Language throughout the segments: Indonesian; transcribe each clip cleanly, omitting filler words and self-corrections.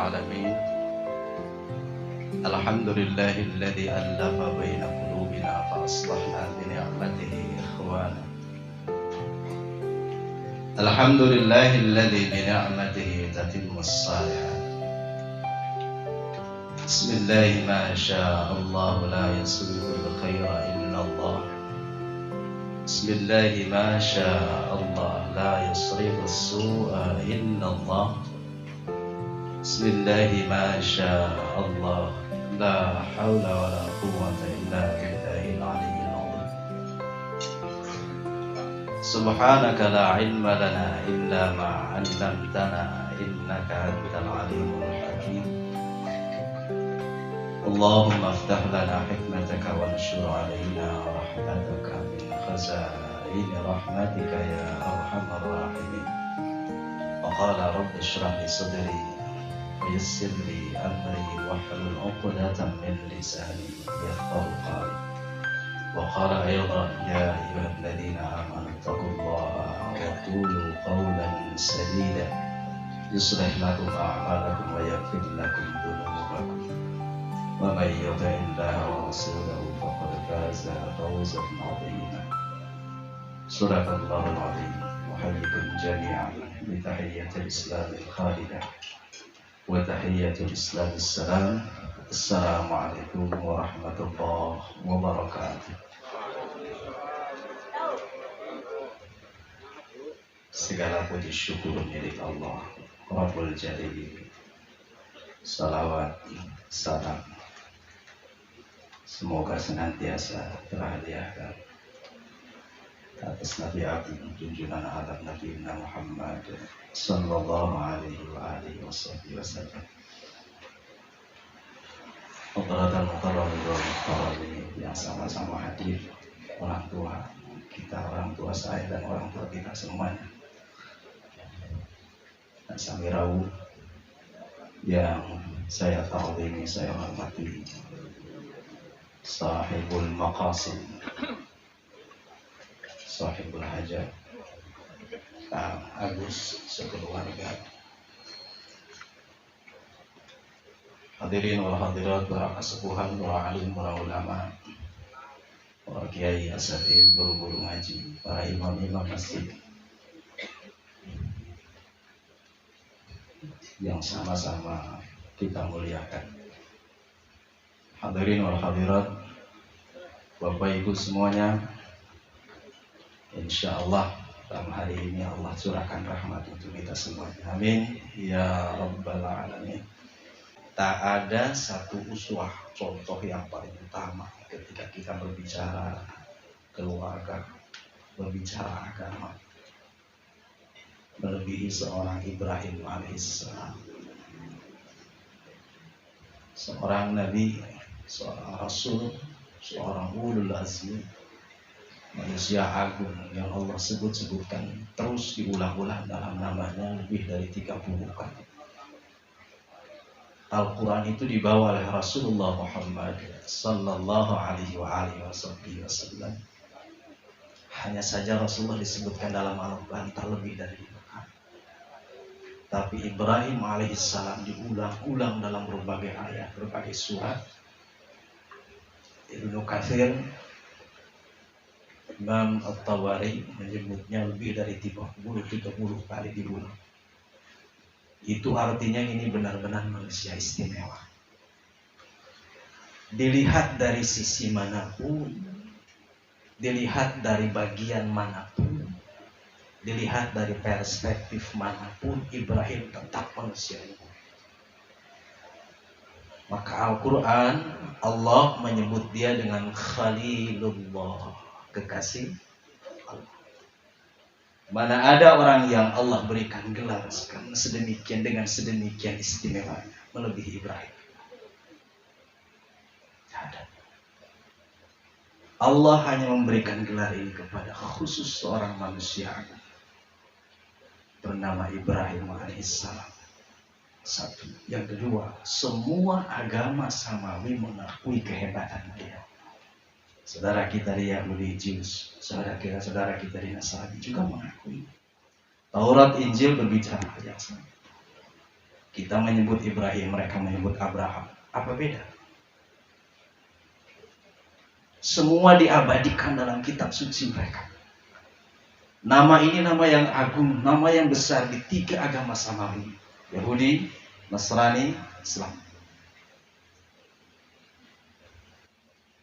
العالمين الحمد لله الذي ألف بين قلوبنا فأصلحنا بنعمته إخوانا الحمد لله الذي بنعمته تتم الصالحات بسم الله ما شاء الله لا يسبق الخير إلا الله بسم الله ما شاء الله لا يصرف السوء إلا الله بسم الله ما شاء الله لا حول ولا قوة إلا بالله العلي العظيم سبحانك لا علم لنا إلا ما علمتنا إنك أنت العليم الحكيم اللهم افتح لنا حكمتك وانشر علينا رحمتك من خزائن رحمتك يا أرحم الراحمين وقال رب اشرح لي صدري ويسر لي أمري واحلل عقدة من لساني يفقهوا قولي وقال أيضا يا أيها الذين آمنوا اتقوا الله وقولوا قولا سديدا يصلح لكم أعمالكم ويغفر لكم ذنوبكم ومن يطع الله ورسوله فقد فاز فوزا عظيما صدق الله العظيم أحييكم جميعا بتحية الإسلام الخالدة وتحية الإسلام السلام السلام عليكم ورحمة الله وبركاته. Segala puji syukur milik Allah Rabbul Jalil. Salawat, salam semoga senantiasa terhadiahkan atas Nabi Agung junjungan alam Nabi Muhammad sallallahu alaihi wa alihi wasallam. Hadratul mukarramin yang sama-sama hadir, orang tua kita, orang tua saya dan orang tua kita semuanya. Dan Samirau yang saya ta'zimi, saya hormati, sahibul maqasid, sahibul hajat, Kang Agus sekeluarga. Hadirin wal hadirat, para kesepuhan, para alim, para ulama, para kiai, asatidz, guru-guru ngaji, para imam-imam masjid yang sama-sama kita muliakan. Hadirin wal hadirat, Bapak Ibu semuanya, insyaallah dalam hari ini Allah curahkan rahmat untuk kita semuanya. Amin ya rabbal alamin. Tak ada satu uswah, contoh yang paling utama ketika kita berbicara keluarga, berbicara agama, melebihi seorang Ibrahim alaihissalam, seorang nabi, seorang rasul, seorang ulul azmi, manusia agung yang Allah sebut-sebutkan terus diulang-ulang dalam namanya lebih dari 30 kali. Al-Quran itu dibawa oleh Rasulullah Muhammad sallallahu alaihi wasallam. Hanya saja Rasulullah disebutkan dalam Al-Quran terlebih dari 5 kali. Tapi Ibrahim alaihissalam diulang-ulang dalam berbagai ayat, berbagai surat. Ibnu Katsir, Imam At-Tabari menyebutnya lebih dari 30 kali diulang. Itu artinya ini benar-benar manusia istimewa. Dilihat dari sisi manapun, dilihat dari bagian manapun, dilihat dari perspektif manapun, Ibrahim tetap manusia. Maka Al-Quran, Allah menyebut dia dengan Khalilullah, kekasih Allah. Mana ada orang yang Allah berikan gelar sedemikian dengan sedemikian istimewanya melebihi Ibrahim? Tidak ada. Allah hanya memberikan gelar ini kepada khusus seorang manusia bernama Ibrahim alaihissalam. Satu. Yang kedua, semua agama samawi mengakui kehebatan dia. Saudara kita di Yahudi, Jews, saudara kita di Nasrani juga mengakui. Taurat, Injil berbicara yang sama. Kita menyebut Ibrahim, mereka menyebut Abraham. Apa beda? Semua diabadikan dalam kitab suci mereka. Nama ini nama yang agung, nama yang besar di 3 agama samawi. Yahudi, Nasrani, Islam.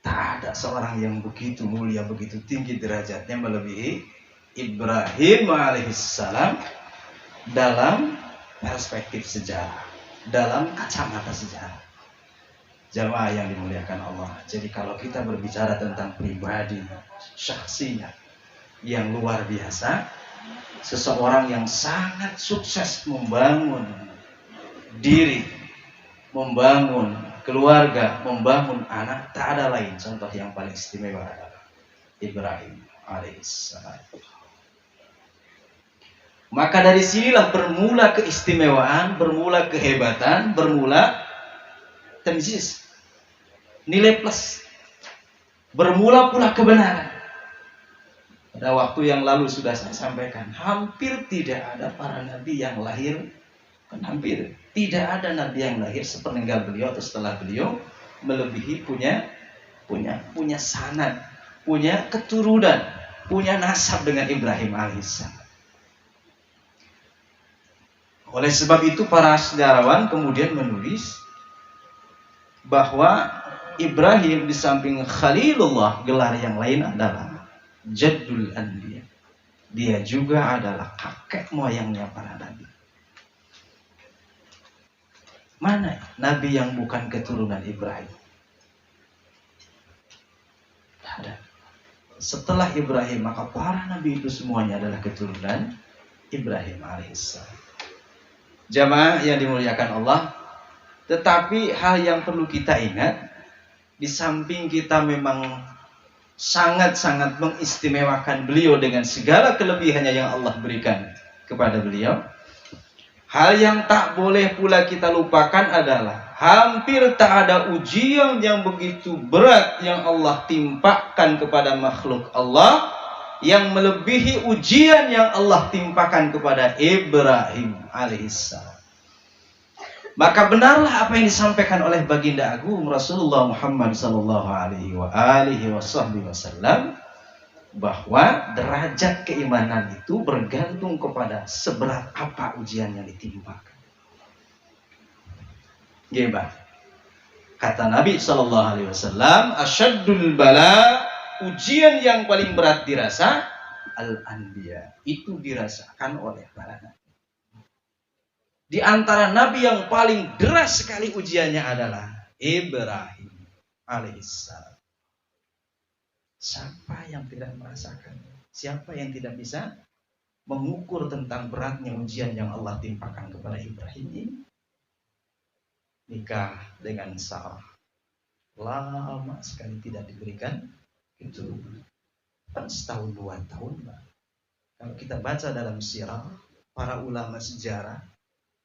Tak ada seorang yang begitu mulia, begitu tinggi derajatnya melebihi Ibrahim alaihissalam dalam perspektif sejarah, dalam kacamata sejarah. Jamaah yang dimuliakan Allah. Jadi kalau kita berbicara tentang pribadi, syakhsinya yang luar biasa, seseorang yang sangat sukses membangun diri, membangun keluarga, membangun anak, tak ada lain. Contoh yang paling istimewa adalah Ibrahim alaihissalam. Maka dari sinilah bermula keistimewaan, bermula kehebatan, bermula tamyiz, nilai plus. Bermula pula kebenaran. Pada waktu yang lalu sudah saya sampaikan, hampir tidak ada para nabi yang lahir, hampir tidak ada nabi yang lahir sepeninggal beliau atau setelah beliau melebihi punya sanad, punya keturunan, punya nasab dengan Ibrahim alaihissalam. Oleh sebab itu para sejarawan kemudian menulis bahwa Ibrahim di samping Khalilullah, gelar yang lain adalah Jaddul Anbiya. Dia juga adalah kakek moyangnya para nabi. Mana nabi yang bukan keturunan Ibrahim? Tidak ada. Setelah Ibrahim maka para nabi itu semuanya adalah keturunan Ibrahim alaihissalam. Jamaah yang dimuliakan Allah, tetapi hal yang perlu kita ingat, di samping kita memang sangat-sangat mengistimewakan beliau dengan segala kelebihannya yang Allah berikan kepada beliau, hal yang tak boleh pula kita lupakan adalah hampir tak ada ujian yang begitu berat yang Allah timpakan kepada makhluk Allah yang melebihi ujian yang Allah timpakan kepada Ibrahim alaihissalam. Maka benarlah apa yang disampaikan oleh baginda agung Rasulullah Muhammad sallallahu alaihi wasallam, bahwa derajat keimanan itu bergantung kepada seberat apa ujian yang ditimpakan. Gimana? Kata Nabi sallallahu alaihi wasallam, asyaddul bala, ujian yang paling berat dirasa al-anbiya, itu dirasakan oleh para nabi. Di antara nabi yang paling deras sekali ujiannya adalah Ibrahim alaihissalam. Siapa yang tidak merasakan? Siapa yang tidak bisa mengukur tentang beratnya ujian yang Allah timpakan kepada Ibrahim ini? Nikah dengan Sarah, lama sekali tidak diberikan keturunan. Setahun 2 tahun. Kalau kita baca dalam sirah, para ulama sejarah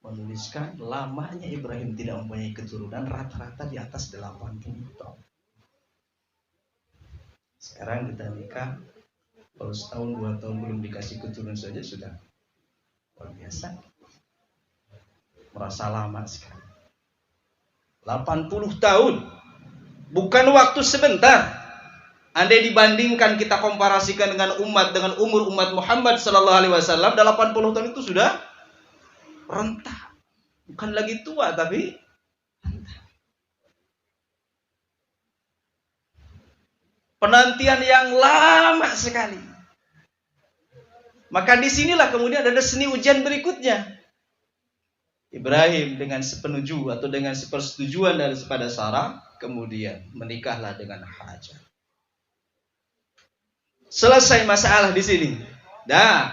menuliskan lamanya Ibrahim tidak mempunyai keturunan rata-rata di atas 80 tahun. Sekarang kita nikah, kalau setahun 2 tahun belum dikasih keturunan saja sudah luar biasa. Merasa lama sekali. 80 tahun bukan waktu sebentar. Andai dibandingkan, kita komparasikan dengan umur umat Muhammad sallallahu alaihi wasallam, 80 tahun itu sudah rentah. Bukan lagi tua tapi rentah. Penantian yang lama sekali. Maka disinilah kemudian ada seni ujian berikutnya. Ibrahim dengan sepenuju atau dengan sepersetujuan daripada Sarah, kemudian menikahlah dengan Hajar. Selesai masalah di sini. Dah.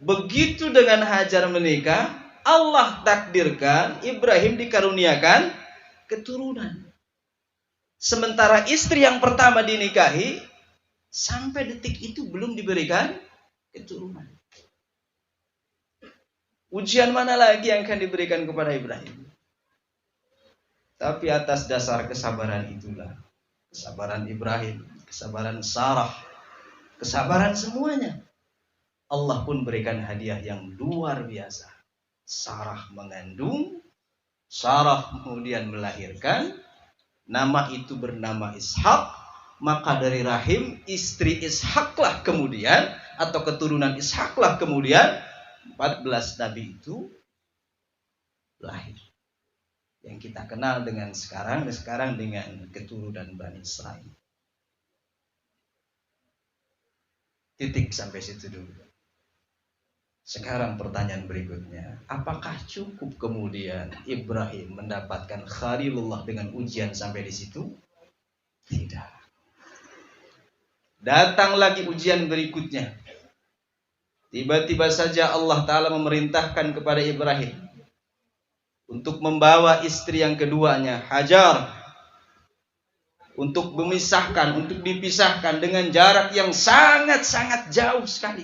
Begitu dengan Hajar menikah, Allah takdirkan Ibrahim dikaruniakan keturunan. Sementara istri yang pertama dinikahi, sampai detik itu belum diberikan keturunan. Ujian mana lagi yang akan diberikan kepada Ibrahim? Tapi atas dasar kesabaran itulah, kesabaran Ibrahim, kesabaran Sarah, kesabaran semuanya, Allah pun berikan hadiah yang luar biasa. Sarah mengandung, Sarah kemudian melahirkan, nama itu bernama Ishak, maka dari rahim istri Ishaklah kemudian, atau keturunan Ishaklah kemudian 14 nabi itu lahir. Yang kita kenal dengan sekarang dengan keturunan Bani Israel. Titik sampai situ dulu. Sekarang pertanyaan berikutnya, apakah cukup kemudian Ibrahim mendapatkan Khalilullah dengan ujian sampai di situ? Tidak. Datang lagi ujian berikutnya. Tiba-tiba saja Allah Ta'ala memerintahkan kepada Ibrahim untuk membawa istri yang keduanya, Hajar, untuk dipisahkan dengan jarak yang sangat-sangat jauh sekali.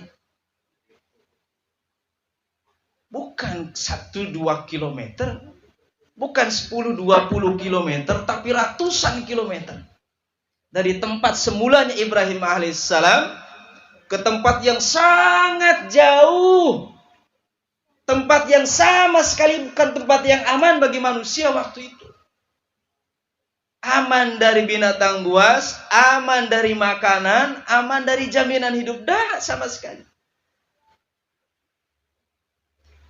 Bukan 1-2 kilometer, bukan 10-20 kilometer, tapi ratusan kilometer. Dari tempat semulanya Ibrahim alaihissalam ke tempat yang sangat jauh. Tempat yang sama sekali bukan tempat yang aman bagi manusia waktu itu. Aman dari binatang buas, aman dari makanan, aman dari jaminan hidup. Dah sama sekali.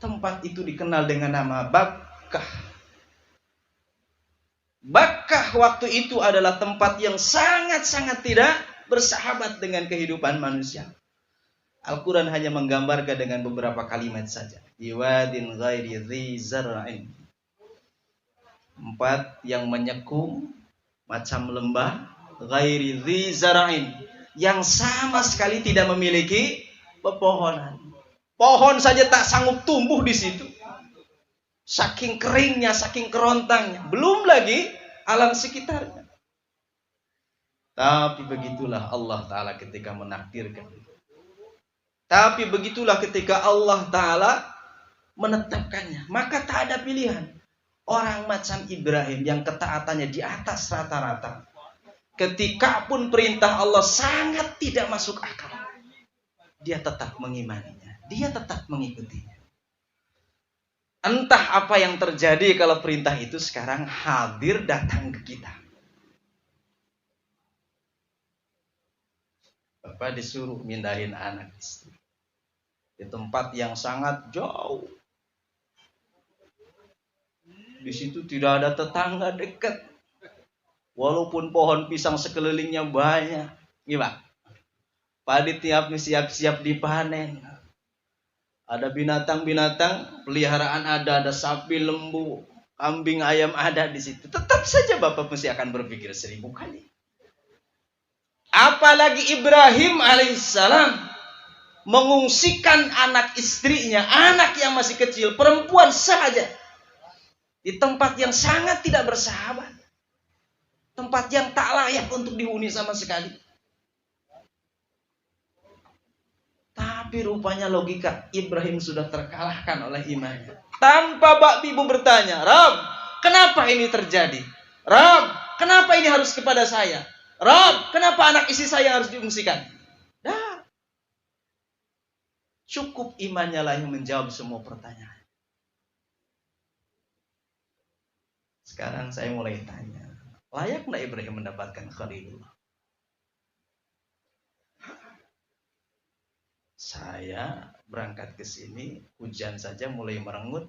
Tempat itu dikenal dengan nama Bakkah. Bakkah waktu itu adalah tempat yang sangat-sangat tidak bersahabat dengan kehidupan manusia. Al-Quran hanya menggambarkan dengan beberapa kalimat saja. Biwadin ghairi dhi zar'in. Tempat yang menyekung macam lembah, ghairi dhi zar'in, yang sama sekali tidak memiliki pepohonan. Pohon saja tak sanggup tumbuh di situ. Saking keringnya, saking kerontangnya. Belum lagi alam sekitarnya. Tapi begitulah Allah Ta'ala ketika menakdirkan. Tapi begitulah ketika Allah Ta'ala menetapkannya. Maka tak ada pilihan. Orang macam Ibrahim yang ketaatannya di atas rata-rata, ketika pun perintah Allah sangat tidak masuk akal, dia tetap mengimaninya. Dia tetap mengikutinya. Entah apa yang terjadi kalau perintah itu sekarang hadir datang ke kita. Bapak disuruh mindahin anak istri di tempat yang sangat jauh. Di situ tidak ada tetangga dekat. Walaupun pohon pisang sekelilingnya banyak. Gimana? Padi tiap siap-siap dipanen. Ada binatang-binatang peliharaan ada sapi, lembu, kambing, ayam ada di situ. Tetap saja Bapak mesti akan berpikir 1000 kali. Apalagi Ibrahim alaihissalam mengungsikan anak istrinya, anak yang masih kecil, perempuan saja, di tempat yang sangat tidak bersahabat, tempat yang tak layak untuk dihuni sama sekali. Tapi rupanya logika Ibrahim sudah terkalahkan oleh imannya. Tanpa Bak Ibu bertanya, Rabb, kenapa ini terjadi? Rabb, kenapa ini harus kepada saya? Rabb, kenapa anak istri saya harus diungsikan? Dah. Cukup imannya lah yang menjawab semua pertanyaan. Sekarang saya mulai tanya, layak nggak Ibrahim mendapatkan Khalilullah? Saya berangkat ke sini, hujan saja mulai merenggut.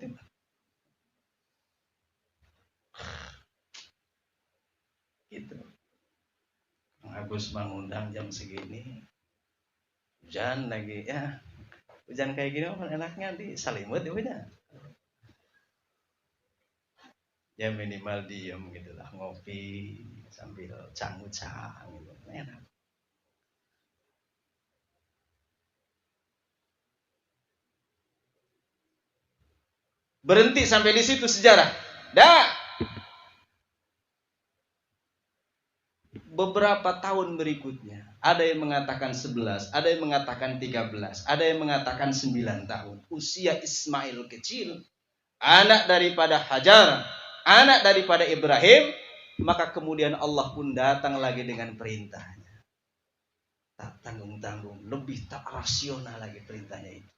Gitu. Agus mengundang jam segini, hujan lagi ya. Hujan kayak gini enaknya di Salimut ya. Ya minimal diem gitulah, ngopi sambil cang-cang gitu. Enak. Berhenti sampai di situ sejarah. Dah. Beberapa tahun berikutnya, ada yang mengatakan 11, ada yang mengatakan 13, ada yang mengatakan 9 tahun. Usia Ismail kecil, anak daripada Hajar, anak daripada Ibrahim, maka kemudian Allah pun datang lagi dengan perintahnya. Tak tanggung-tanggung, lebih tak rasional lagi perintahnya itu.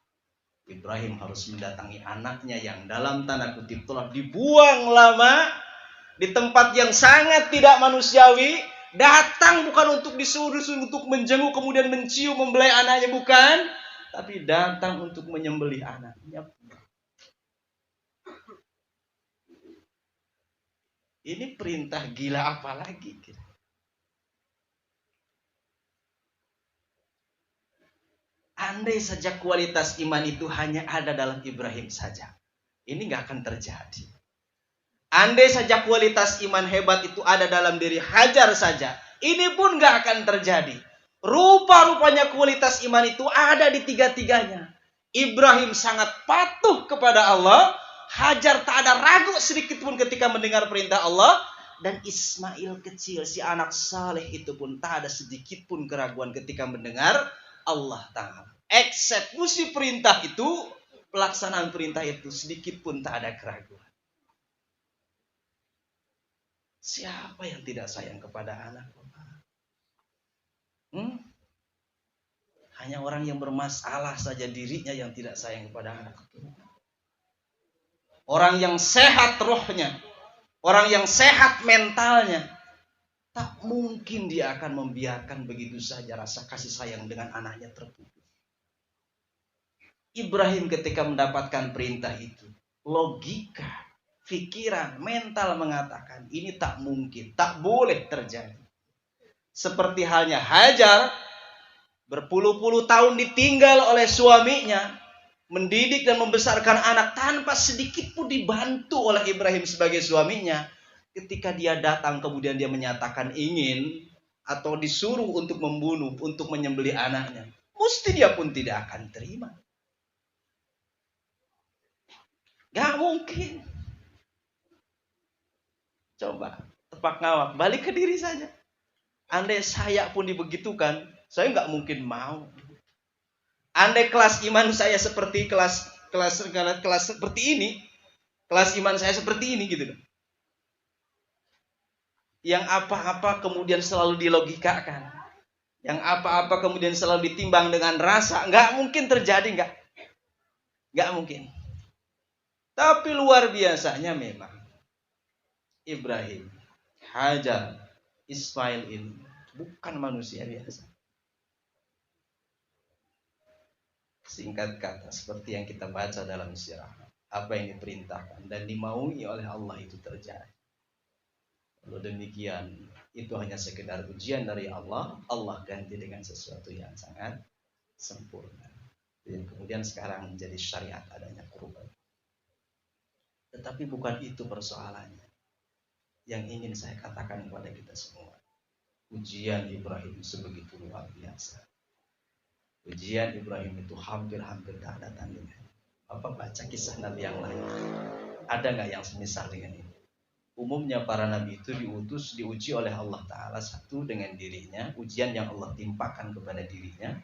Ibrahim harus mendatangi anaknya yang dalam tanda kutip telah dibuang lama di tempat yang sangat tidak manusiawi. Datang bukan untuk disuruh untuk menjenguk kemudian mencium membelai anaknya, bukan, tapi datang untuk menyembelih anaknya. Ini perintah gila apa lagi? Andai saja kualitas iman itu hanya ada dalam Ibrahim saja, ini nggak akan terjadi. Andai saja kualitas iman hebat itu ada dalam diri Hajar saja, ini pun nggak akan terjadi. Rupa-rupanya kualitas iman itu ada di tiga-tiganya. Ibrahim sangat patuh kepada Allah, Hajar tak ada ragu sedikit pun ketika mendengar perintah Allah, dan Ismail kecil, si anak saleh itu pun tak ada sedikit pun keraguan ketika mendengar Allah Ta'ala. Eksekusi perintah itu, pelaksanaan perintah itu sedikit pun tak ada keraguan. Siapa yang tidak sayang kepada anak? Hanya orang yang bermasalah saja dirinya yang tidak sayang kepada anak. Orang yang sehat rohnya, orang yang sehat mentalnya, tak mungkin dia akan membiarkan begitu saja rasa kasih sayang dengan anaknya terputus. Ibrahim ketika mendapatkan perintah itu, logika, pikiran, mental mengatakan ini tak mungkin, tak boleh terjadi. Seperti halnya Hajar, berpuluh-puluh tahun ditinggal oleh suaminya, mendidik dan membesarkan anak tanpa sedikit pun dibantu oleh Ibrahim sebagai suaminya. Ketika dia datang kemudian dia menyatakan ingin atau disuruh untuk membunuh, untuk menyembelih anaknya, mesti dia pun tidak akan terima. Gak mungkin. Coba tepak ngawak, balik ke diri saja. Andai saya pun dibegitukan, saya gak mungkin mau. Andai kelas iman saya seperti kelas seperti ini, kelas iman saya seperti ini gitu. Yang apa-apa kemudian selalu dilogikakan, yang apa-apa kemudian selalu ditimbang dengan rasa, gak mungkin terjadi, gak mungkin. Tapi luar biasanya memang Ibrahim, Hajar, Ismail ini bukan manusia biasa. Singkat kata, seperti yang kita baca dalam sirah, apa yang diperintahkan dan dimaui oleh Allah itu terjadi. Lalu demikian, itu hanya sekedar ujian dari Allah, Allah ganti dengan sesuatu yang sangat sempurna. Dan kemudian sekarang menjadi syariat adanya kurban. Tetapi bukan itu persoalannya. Yang ingin saya katakan kepada kita semua, ujian Ibrahim sebegitu luar biasa. Ujian Ibrahim itu hampir-hampir tak ada tandingan. Bapak baca kisah Nabi yang lain, ada nggak yang semisal dengan ini? Umumnya para Nabi itu diuji oleh Allah Ta'ala, satu dengan dirinya, ujian yang Allah timpakan kepada dirinya,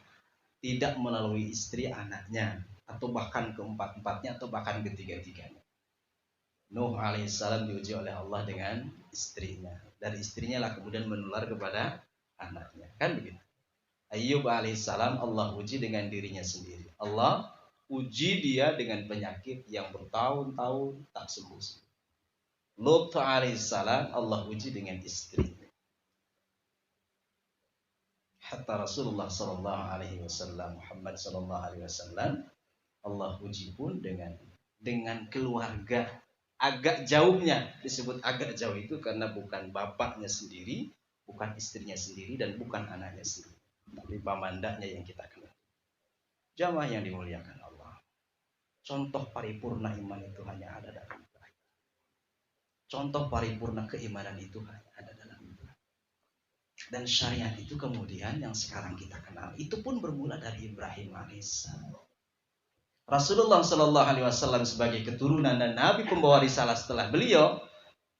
tidak melalui istri anaknya, atau bahkan keempat-empatnya, atau bahkan ketiga-tiganya. Nuh alaihissalam diuji oleh Allah dengan istrinya. Dari istrinya lah kemudian menular kepada anaknya. Kan begitu. Ayyub alaihissalam Allah uji dengan dirinya sendiri. Allah uji dia dengan penyakit yang bertahun-tahun tak sembuh. Lut alaihissalam Allah uji dengan istrinya. Hatta Rasulullah sallallahu alaihi wasallam, Muhammad sallallahu alaihi wasallam, Allah uji pun dengan keluarga. Agak jauhnya, disebut agak jauh itu karena bukan bapaknya sendiri, bukan istrinya sendiri, dan bukan anaknya sendiri, tapi pamandanya yang kita kenal. Jamaah yang dimuliakan Allah, contoh paripurna iman itu hanya ada dalam Ibrahim. Contoh paripurna keimanan itu hanya ada dalam Ibrahim. Dan syariat itu kemudian yang sekarang kita kenal, itu pun bermula dari Ibrahim alaihissalam. Rasulullah Shallallahu Alaihi Wasallam sebagai keturunan dan Nabi pembawa risalah setelah beliau,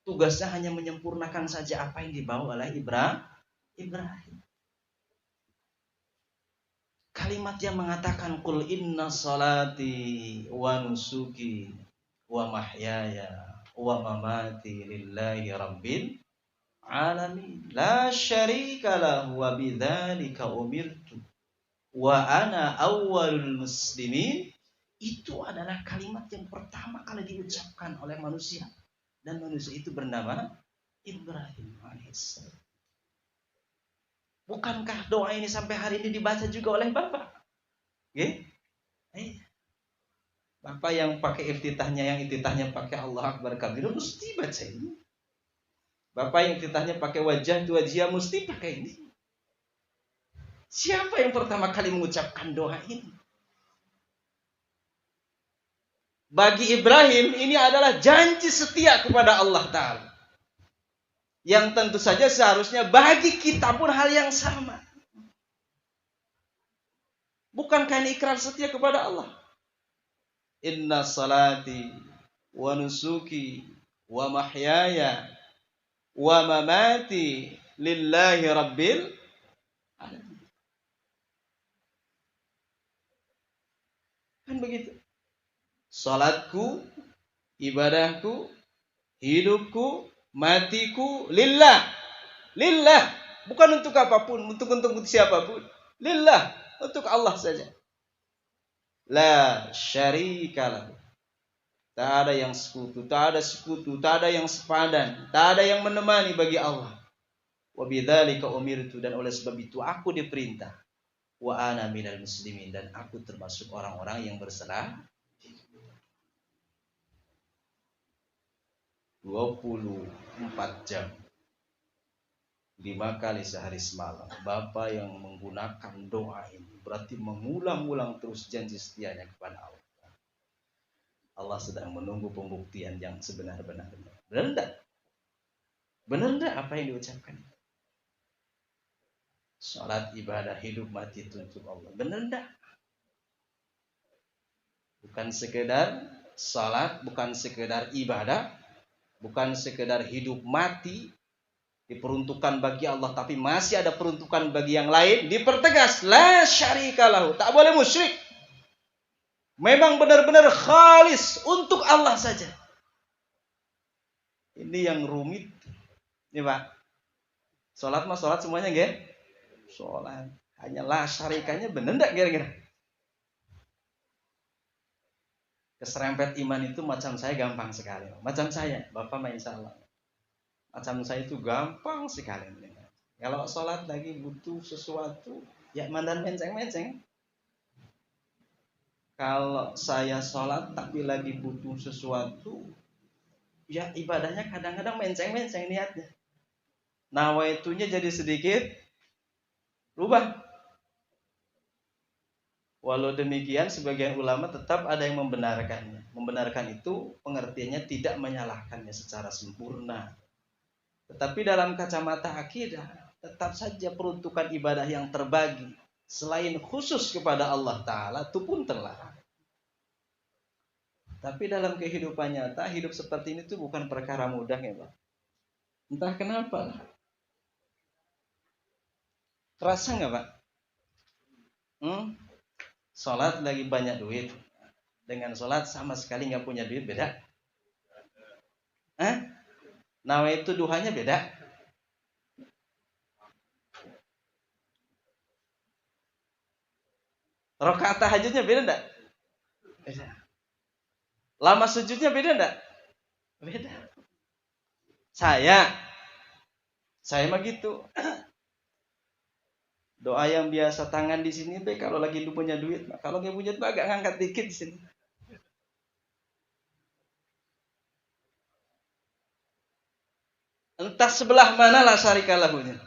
tugasnya hanya menyempurnakan saja apa yang dibawa oleh Ibrahim. Kalimat yang mengatakan Qul inna salati wa nusuki wa mahyaya wa mamati lillahi rabbil alamin la syarika lahu wa bidzalika umirtu wa ana awwalul muslimin. Itu adalah kalimat yang pertama kali diucapkan oleh manusia. Dan manusia itu bernama Ibrahim alaihissalam. Bukankah doa ini sampai hari ini dibaca juga oleh Bapak? Okay? Bapak yang pakai iftitahnya pakai Allah Akbar kabir, mesti baca ini. Bapak yang iftitahnya pakai wajah wajah, mesti pakai ini. Siapa yang pertama kali mengucapkan doa ini? Bagi Ibrahim ini adalah janji setia kepada Allah Ta'ala. Yang tentu saja seharusnya bagi kita pun hal yang sama. Bukankah ini ikrar setia kepada Allah? Inna salati wa nusuki wa mahyaya wa mamati lillahi rabbil alamin. Kan begitu. Salatku, ibadahku, hidupku, matiku lillah. Lillah, bukan untuk apapun, untuk siapapun. Lillah, untuk Allah saja. La syarika lahu. Tak ada yang sekutu, tak ada yang sepadan, tak ada yang menemani bagi Allah. Wa bidzalika umirtu, dan oleh sebab itu aku diperintah. Wa ana minal muslimin, dan aku termasuk orang-orang yang berserah. 24 jam 5 kali sehari semalam Bapak yang menggunakan doa ini berarti mengulang-ulang terus janji setianya kepada Allah. Allah sedang menunggu pembuktian yang sebenar-benarnya. Benar enggak? Benar enggak apa yang diucapkan? Salat, ibadah, hidup, mati itu untuk Allah. Benar enggak? Bukan sekedar salat, bukan sekedar ibadah, bukan sekedar hidup mati diperuntukkan bagi Allah, tapi masih ada peruntukan bagi yang lain. Dipertegas, la syarika lahu, tak boleh musyrik. Memang benar-benar khalis untuk Allah saja. Ini yang rumit. Ini Pak, sholat mah sholat semuanya nggak? Sholat, hanya la syarikanya benar enggak kira-kira? Keserempet iman itu macam saya gampang sekali. Macam saya, Bapak main salah. Macam saya itu gampang sekali. Kalau sholat lagi butuh sesuatu, ya mandan menceng-menceng. Kalau saya sholat tapi lagi butuh sesuatu, ya ibadahnya kadang-kadang menceng-menceng niatnya. Nawaitunya jadi sedikit rubah. Walau demikian, sebagian ulama tetap ada yang membenarkannya. Membenarkan itu pengertiannya tidak menyalahkannya secara sempurna. Tetapi dalam kacamata akidah, tetap saja peruntukan ibadah yang terbagi selain khusus kepada Allah Ta'ala itu pun terlarang. Tapi dalam kehidupan nyata, hidup seperti ini tuh bukan perkara mudah ya Pak. Entah kenapa. Terasa nggak Pak? Sholat lagi banyak duit, dengan sholat sama sekali nggak punya duit, beda? Nawaitu duhanya beda? Rakaat tahajudnya beda enggak? Beda. Lama sujudnya beda enggak? Beda. Saya mah gitu. Doa yang biasa tangan di sini be kalau lagi lu punya duit, kalau nggak punya duit agak ngangkat dikit di sini. Entah sebelah mana lah syarikalahunya.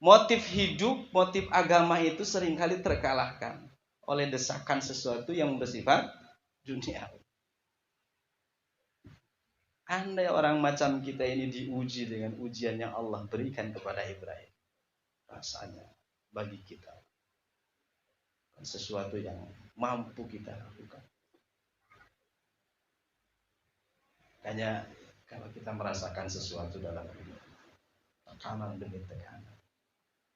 Motif hidup, motif agama itu seringkali terkalahkan oleh desakan sesuatu yang bersifat dunia. Andai orang macam kita ini diuji dengan ujian yang Allah berikan kepada Ibrahim, rasanya bagi kita sesuatu yang mampu kita lakukan. Hanya kalau kita merasakan sesuatu dalam hidup, tekanan demi tekanan,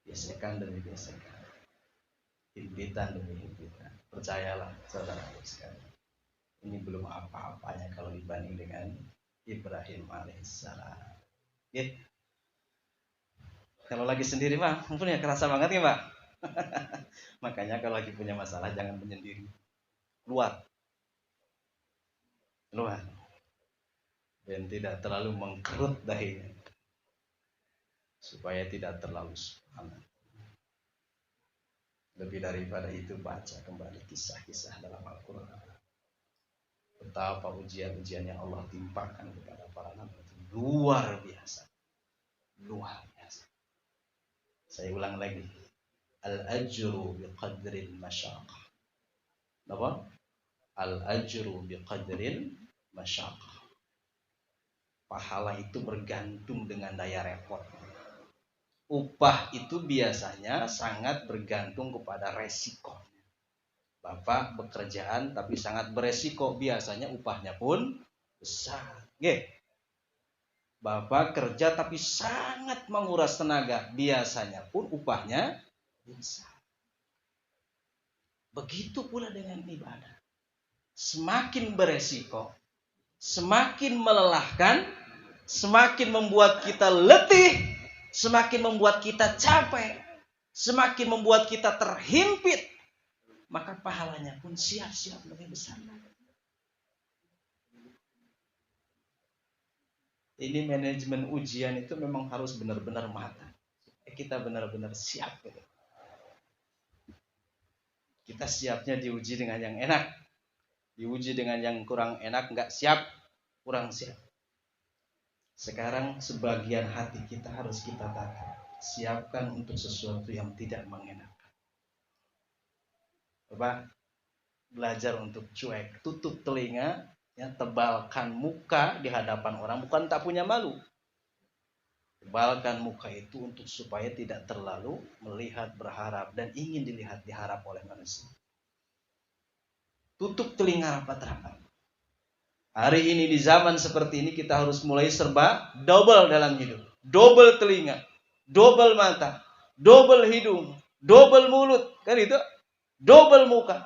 gesekan demi gesekan, himpitan demi himpitan, percayalah saudara sekalian, ini belum apa-apanya kalau dibanding dengan Ibrahim alaihissalam. Kalau lagi sendiri mah, mumpun ya kerasa banget ya Pak. Makanya kalau lagi punya masalah jangan menyendiri. Keluar. Dan tidak terlalu mengkerut dahinya. Supaya tidak terlalu panas. Lebih daripada itu, baca kembali kisah-kisah dalam Al-Quran. Betapa ujian-ujian yang Allah timpakan kepada para nabi itu luar biasa. Luar biasa. Saya ulang lagi. Al-ajru biqadril masyaqah. Apa? Al-ajru biqadril masyaqah. Pahala itu bergantung dengan daya repot. Upah itu biasanya sangat bergantung kepada resiko. Bapak bekerjaan tapi sangat beresiko, biasanya upahnya pun besar. Bapak kerja tapi sangat menguras tenaga, biasanya pun upahnya besar. Begitu pula dengan ibadah. Semakin beresiko, semakin melelahkan, semakin membuat kita letih, semakin membuat kita capek, semakin membuat kita terhimpit, maka pahalanya pun siap-siap lebih besar. Ini manajemen ujian itu memang harus benar-benar matang. Kita benar-benar siap. Kita siapnya diuji dengan yang enak, diuji dengan yang kurang enak, nggak siap, kurang siap. Sekarang sebagian hati kita harus kita tata, siapkan untuk sesuatu yang tidak mengenakan. Coba belajar untuk cuek, tutup telinga, ya, tebalkan muka di hadapan orang, bukan tak punya malu. Tebalkan muka itu untuk supaya tidak terlalu melihat, berharap, dan ingin dilihat, diharap oleh manusia. Tutup telinga rapat-rapat. Hari ini di zaman seperti ini kita harus mulai serba double dalam hidup. Double telinga, double mata, double hidung, double mulut, kan itu? Double muka.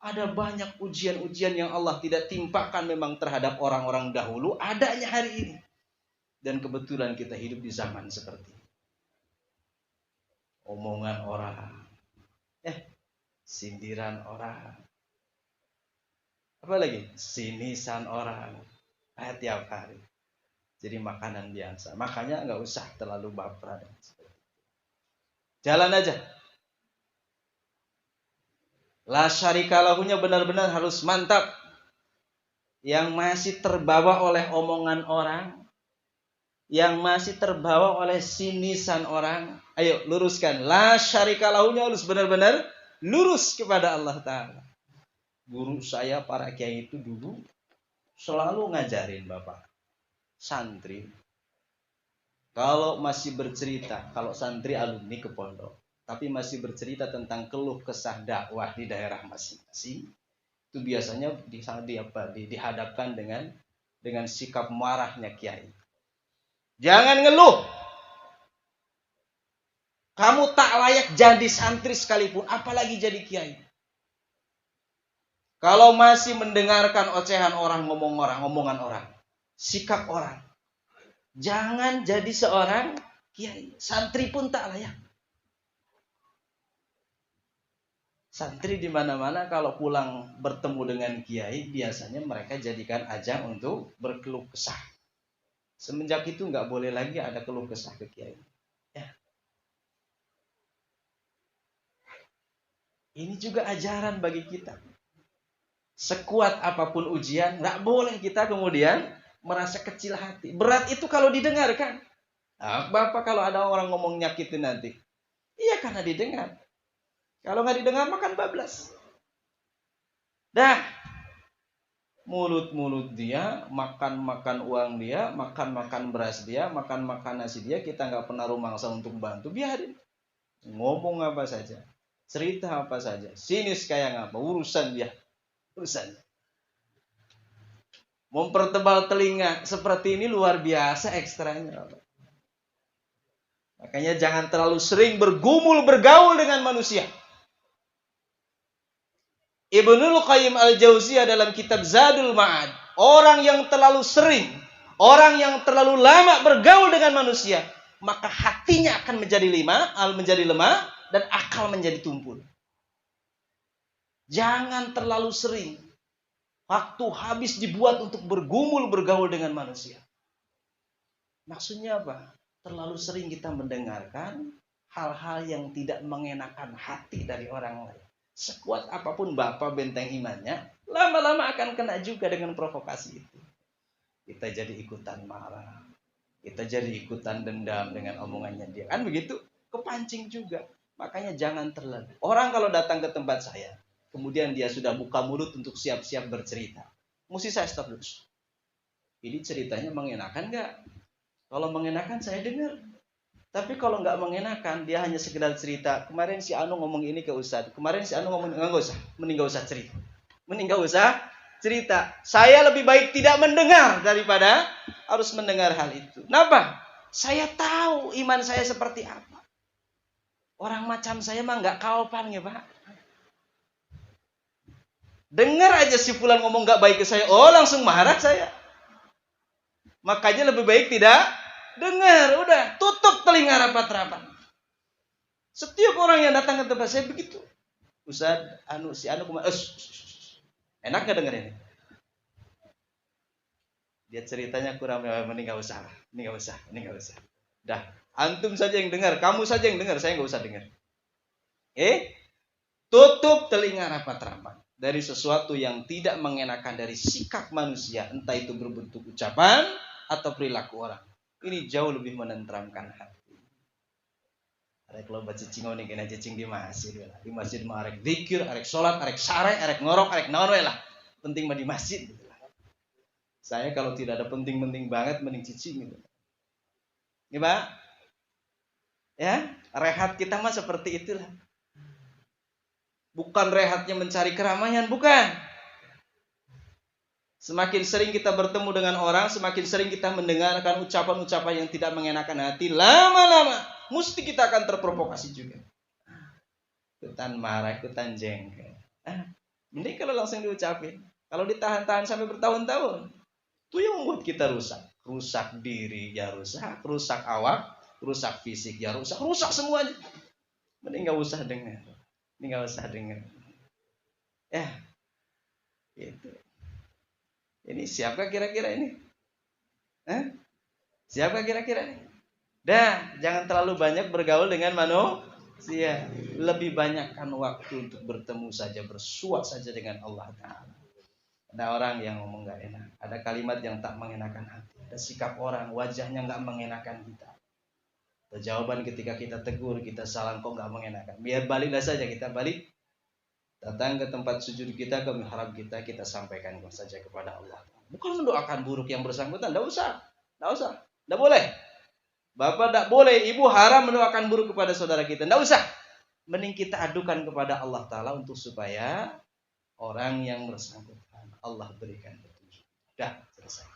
Ada banyak ujian-ujian yang Allah tidak timpakan memang terhadap orang-orang dahulu, adanya hari ini. Dan kebetulan kita hidup di zaman seperti ini. Omongan orang, sindiran orang, apa lagi? Sinisan orang, tiap hari. Jadi makanan biasa. Makanya nggak usah terlalu baperan. Jalan aja. La syarika lahunya benar-benar harus mantap. Yang masih terbawa oleh omongan orang, yang masih terbawa oleh sinisan orang, ayo luruskan. La syarika lahunya harus benar-benar lurus kepada Allah Ta'ala. Guru saya, para kiai itu dulu selalu ngajarin Bapak, santri, kalau masih bercerita, kalau santri alumni ke pondok, tapi masih bercerita tentang keluh kesah dakwah di daerah masing-masing, itu biasanya dihadapkan dengan sikap marahnya kiai. Jangan ngeluh. Kamu tak layak jadi santri sekalipun, apalagi jadi kiai. Kalau masih mendengarkan ocehan orang, omongan orang, sikap orang, jangan jadi seorang kiai. Santri pun tak layak. Santri di mana-mana kalau pulang bertemu dengan kiai, biasanya mereka jadikan ajang untuk berkeluh kesah. Semenjak itu nggak boleh lagi ada keluh kesah ke kiai. Ya. Ini juga ajaran bagi kita. Sekuat apapun ujian, nggak boleh kita kemudian merasa kecil hati. Berat itu kalau didengarkan. Nah, Bapak kalau ada orang ngomong nyakitin nanti, iya karena didengar. Kalau nggak didengar makan bablas. Dah, mulut-mulut dia, makan-makan uang dia, makan-makan beras dia, makan-makan nasi dia, kita nggak pernah rumangsa untuk bantu, biarin. Ngomong apa saja, cerita apa saja, sinis kayak apa, urusan dia. Urusan. Mempertebal telinga seperti ini luar biasa ekstranya. Makanya jangan terlalu sering bergumul, bergaul dengan manusia. Ibnul Qayyim al-Jauziyah dalam kitab Zadul Ma'ad, orang yang terlalu sering, orang yang terlalu lama bergaul dengan manusia, maka hatinya akan menjadi lemah, dan akal menjadi tumpul. Jangan terlalu sering waktu habis dibuat untuk bergumul bergaul dengan manusia. Maksudnya apa? Terlalu sering kita mendengarkan hal-hal yang tidak mengenakan hati dari orang lain. Sekuat apapun bapak benteng imannya, lama-lama akan kena juga dengan provokasi itu. Kita jadi ikutan marah. Kita jadi ikutan dendam dengan omongannya dia. Kan begitu? Kepancing juga. Makanya jangan terlalu. Orang kalau datang ke tempat saya, kemudian dia sudah buka mulut untuk siap-siap bercerita, mesti saya stop dulu. Ini ceritanya mengenakan nggak? Kalau mengenakan saya dengar. Tapi kalau nggak mengenakan, dia hanya sekedar cerita. Kemarin si Anu ngomong ini ke Ustadz. Kemarin si Anu ngomong, nggak usah. Mending nggak usah cerita. Mending nggak usah cerita. Saya lebih baik tidak mendengar daripada harus mendengar hal itu. Kenapa? Saya tahu iman saya seperti apa. Orang macam saya mah nggak kaopan ya Pak. Dengar aja si fulan ngomong nggak baik ke saya, oh langsung marah saya. Makanya lebih baik tidak dengar, udah tutup telinga rapat-rapat. Setiap orang yang datang ke tempat saya begitu. Ustaz, si Anu kemarin, enak nggak dengerin? Dia ceritanya kurang, mending nggak usah, ini nggak usah. Dah, antum saja yang dengar, kamu saja yang dengar, saya nggak usah dengar. Tutup telinga rapat-rapat dari sesuatu yang tidak mengenakan dari sikap manusia, entah itu berbentuk ucapan atau perilaku orang. Ini jauh lebih menenteramkan hati. Arek loba cicing oni kena cicing di masjid lah. Di masjid mah arek zikir, arek salat, arek sare, arek ngorok, arek naon we lah. Penting mah di masjid gitu lah. Saya kalau tidak ada penting-penting banget mending cicing gitu. Ini Pak. Ya, rehat kita mah seperti itulah. Bukan rehatnya mencari keramaian, bukan. Semakin sering kita bertemu dengan orang, semakin sering kita mendengarkan ucapan-ucapan yang tidak mengenakan hati, lama-lama mesti kita akan terprovokasi juga. Ikutan marah, ikutan jengkel. Mending kalau langsung diucapin. Kalau ditahan-tahan sampai bertahun-tahun, itu yang membuat kita rusak. Rusak diri ya rusak awak, rusak fisik ya rusak semuanya. Mending gak usah dengar. Ya, gitu. Ini siapa kira-kira ini? Siapa kira-kira ini? Dah, jangan terlalu banyak bergaul dengan manusia. Lebih banyakkan waktu untuk bertemu saja, bersuat saja dengan Allah Ta'ala. Ada orang yang ngomong gak enak. Ada kalimat yang tak mengenakan hati. Ada sikap orang, wajahnya gak mengenakan kita. Ada jawaban ketika kita tegur, kita salam kok gak mengenakan. Biar baliklah saja, kita balik. Datang ke tempat sujud kita, ke mihrab kita sampaikan saja kepada Allah. Bukan mendoakan buruk yang bersangkutan, tidak usah, tidak boleh. Bapak tidak boleh, ibu haram mendoakan buruk kepada saudara kita, tidak usah. Mending kita adukan kepada Allah Ta'ala untuk supaya orang yang bersangkutan Allah berikan petunjuk. Sudah selesai.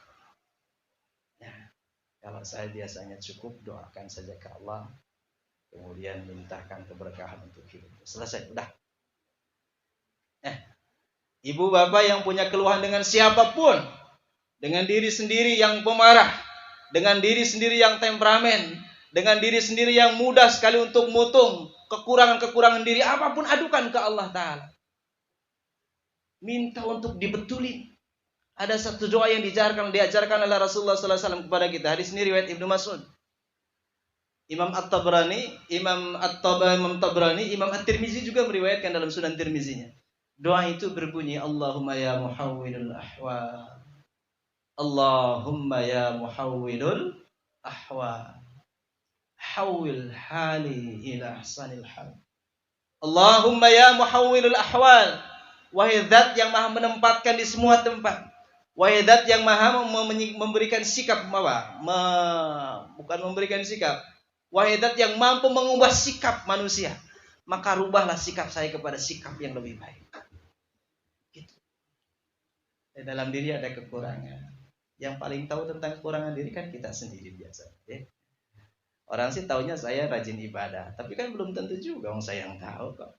Nah, kalau saya biasanya cukup doakan saja ke Allah, kemudian mintakan keberkahan untuk hidup. Selesai, udah. Ibu bapak yang punya keluhan dengan siapapun, dengan diri sendiri yang pemarah, dengan diri sendiri yang temperamen, dengan diri sendiri yang mudah sekali untuk mutung, kekurangan-kekurangan diri apapun adukan ke Allah Ta'ala. Minta untuk dibetulin. Ada satu doa yang diajarkan oleh Rasulullah SAW kepada kita. Hadis ini riwayat Ibnu Mas'ud. Imam At-Tabrani, Imam At-Tirmizi juga meriwayatkan dalam Sunan Tirmizinya. Doa itu berbunyi, Allahumma ya muhawwilul ahwal. Allahumma ya muhawwilul ahwal. Hawwil hali ila ahsanil hal. Allahumma ya muhawwilul ahwal. Wahai zat yang maha menempatkan di semua tempat. Wahai zat yang maha memberikan sikap. Bukan memberikan sikap. Wahai zat yang mampu mengubah sikap manusia. Maka rubahlah sikap saya kepada sikap yang lebih baik. Dalam diri ada kekurangan. Yang paling tahu tentang kekurangan diri kan kita sendiri biasa. Ya. Orang sih taunya saya rajin ibadah, tapi kan belum tentu juga orang saya yang tahu kok.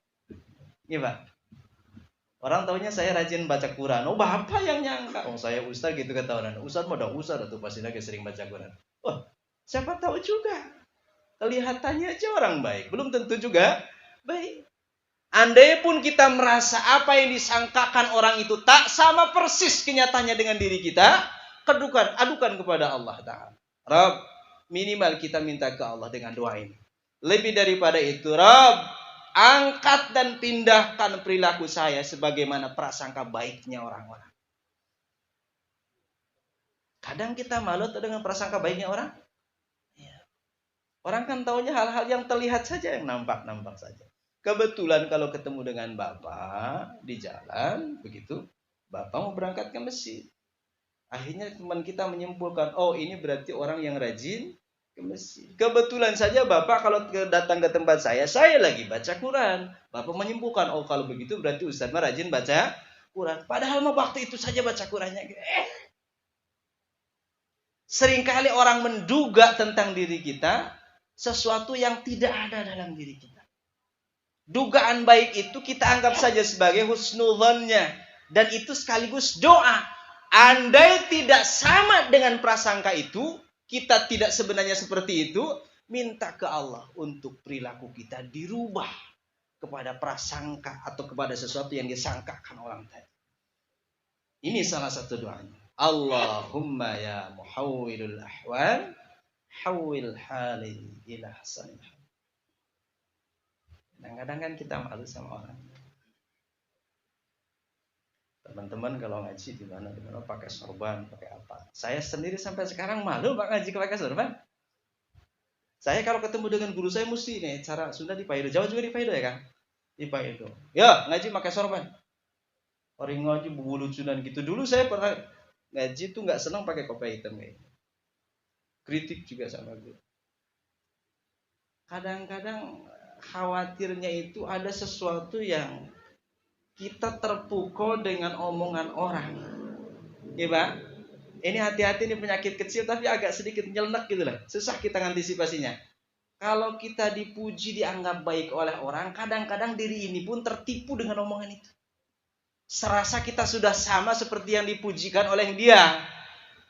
Iya Pak. Orang taunya saya rajin baca Quran. Oh bapak yang nyangka. Oh saya ustaz gitu kata orang. Ustaz mah udah ustaz atau pasti lagi sering baca Quran. Oh siapa tahu juga. Kelihatannya aja orang baik. Belum tentu juga baik. Andai pun kita merasa apa yang disangkakan orang itu tak sama persis kenyataannya dengan diri kita, adukan kepada Allah Ta'ala. Rabb, minimal kita minta ke Allah dengan doa ini. Lebih daripada itu, Rabb, angkat dan pindahkan perilaku saya sebagaimana prasangka baiknya orang-orang. Kadang kita malu dengan prasangka baiknya orang. Orang kan taunya hal-hal yang terlihat saja, yang nampak-nampak saja. Kebetulan kalau ketemu dengan Bapak di jalan, begitu, Bapak mau berangkat ke masjid. Akhirnya teman kita menyimpulkan, oh ini berarti orang yang rajin ke masjid. Kebetulan saja Bapak kalau datang ke tempat saya lagi baca Quran. Bapak menyimpulkan, oh kalau begitu berarti Ustaz mah rajin baca Quran. Padahal mah waktu itu saja baca Qurannya. Seringkali orang menduga tentang diri kita sesuatu yang tidak ada dalam diri kita. Dugaan baik itu kita anggap saja sebagai husnudzonnya. Dan itu sekaligus doa. Andai tidak sama dengan prasangka itu, kita tidak sebenarnya seperti itu, minta ke Allah untuk perilaku kita dirubah kepada prasangka atau kepada sesuatu yang disangkakan orang tadi. Ini salah satu doanya. Allahumma ya muhawwilul ahwal, hawwil hali ila hasanil. Kadang-kadang kan kita malu sama orang. Teman-teman kalau ngaji di mana pakai sorban, pakai apa? Saya sendiri sampai sekarang malu Pak ngaji pakai sorban. Saya kalau ketemu dengan guru saya mesti nih cara Sunda dipaido, Jawa juga dipaido ya kan? Dipaido. Ya ngaji pakai sorban. Orang ngaji lucunan gitu. Dulu saya pernah ngaji tuh nggak senang pakai kopiah hitam kayak. Kritik juga sama gue. Kadang-kadang khawatirnya itu ada sesuatu yang kita terpukul dengan omongan orang. Ya Pak? Ini hati-hati, ini penyakit kecil tapi agak sedikit nyelenek gitu lah. Susah kita ngantisipasinya. Kalau kita dipuji, dianggap baik oleh orang, kadang-kadang diri ini pun tertipu dengan omongan itu. Serasa kita sudah sama seperti yang dipujikan oleh dia.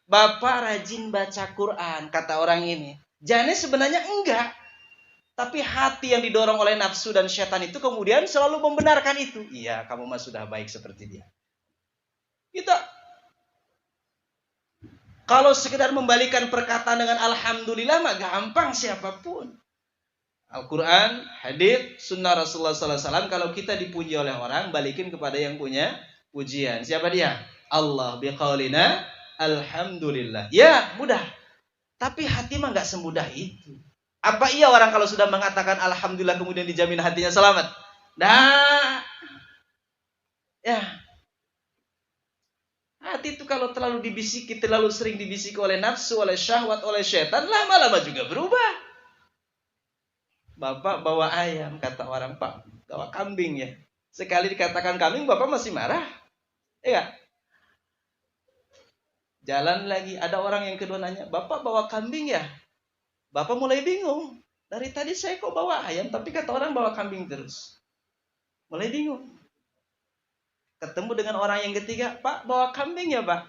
Bapak rajin baca Quran, kata orang ini. Jadi sebenarnya enggak. Tapi hati yang didorong oleh nafsu dan syaitan itu kemudian selalu membenarkan itu. Iya, kamu mah sudah baik seperti dia. Kita kalau sekedar membalikan perkataan dengan alhamdulillah mah gampang siapapun. Al-Quran, hadits, sunnah Rasulullah SAW. Kalau kita dipuji oleh orang, balikin kepada yang punya pujian. Siapa dia? Allah biqaulina alhamdulillah. Ya, mudah. Tapi hati mah gak semudah itu. Apa iya orang kalau sudah mengatakan alhamdulillah kemudian dijamin hatinya selamat? Nah, ya. Hati itu kalau terlalu dibisiki, terlalu sering dibisiki oleh nafsu, oleh syahwat, oleh syaitan, lama-lama juga berubah. Bapak bawa ayam, kata orang, Pak, bawa kambing ya. Sekali dikatakan kambing, Bapak masih marah. Iya. Jalan lagi, ada orang yang kedua nanya, Bapak bawa kambing ya? Bapak mulai bingung. Dari tadi saya kok bawa ayam, tapi kata orang bawa kambing terus. Mulai bingung. Ketemu dengan orang yang ketiga, Pak bawa kambing ya Pak?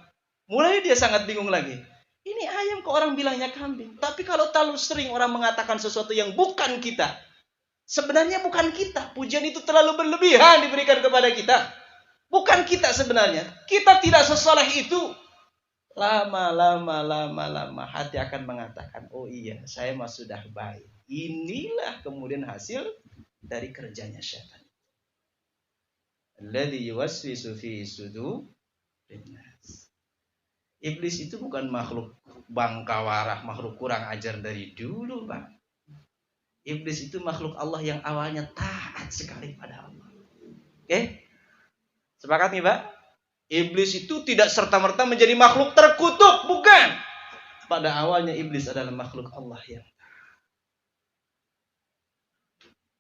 Mulai dia sangat bingung lagi. Ini ayam kok orang bilangnya kambing. Tapi kalau terlalu sering orang mengatakan sesuatu yang bukan kita. Sebenarnya bukan kita. Pujian itu terlalu berlebihan diberikan kepada kita. Bukan kita sebenarnya. Kita tidak sesoleh itu. Lama hati akan mengatakan, oh iya, saya mah sudah baik. Inilah kemudian hasil dari kerjanya syaitan. Alladzi yuwaswisu fi sudurin nas. Iblis itu bukan makhluk bangkawarah, makhluk kurang ajar dari dulu, Pak. Iblis itu makhluk Allah yang awalnya taat sekali pada Allah. Oke? Sepakat nih, Pak? Iblis itu tidak serta-merta menjadi makhluk terkutuk, bukan. Pada awalnya iblis adalah makhluk Allah yang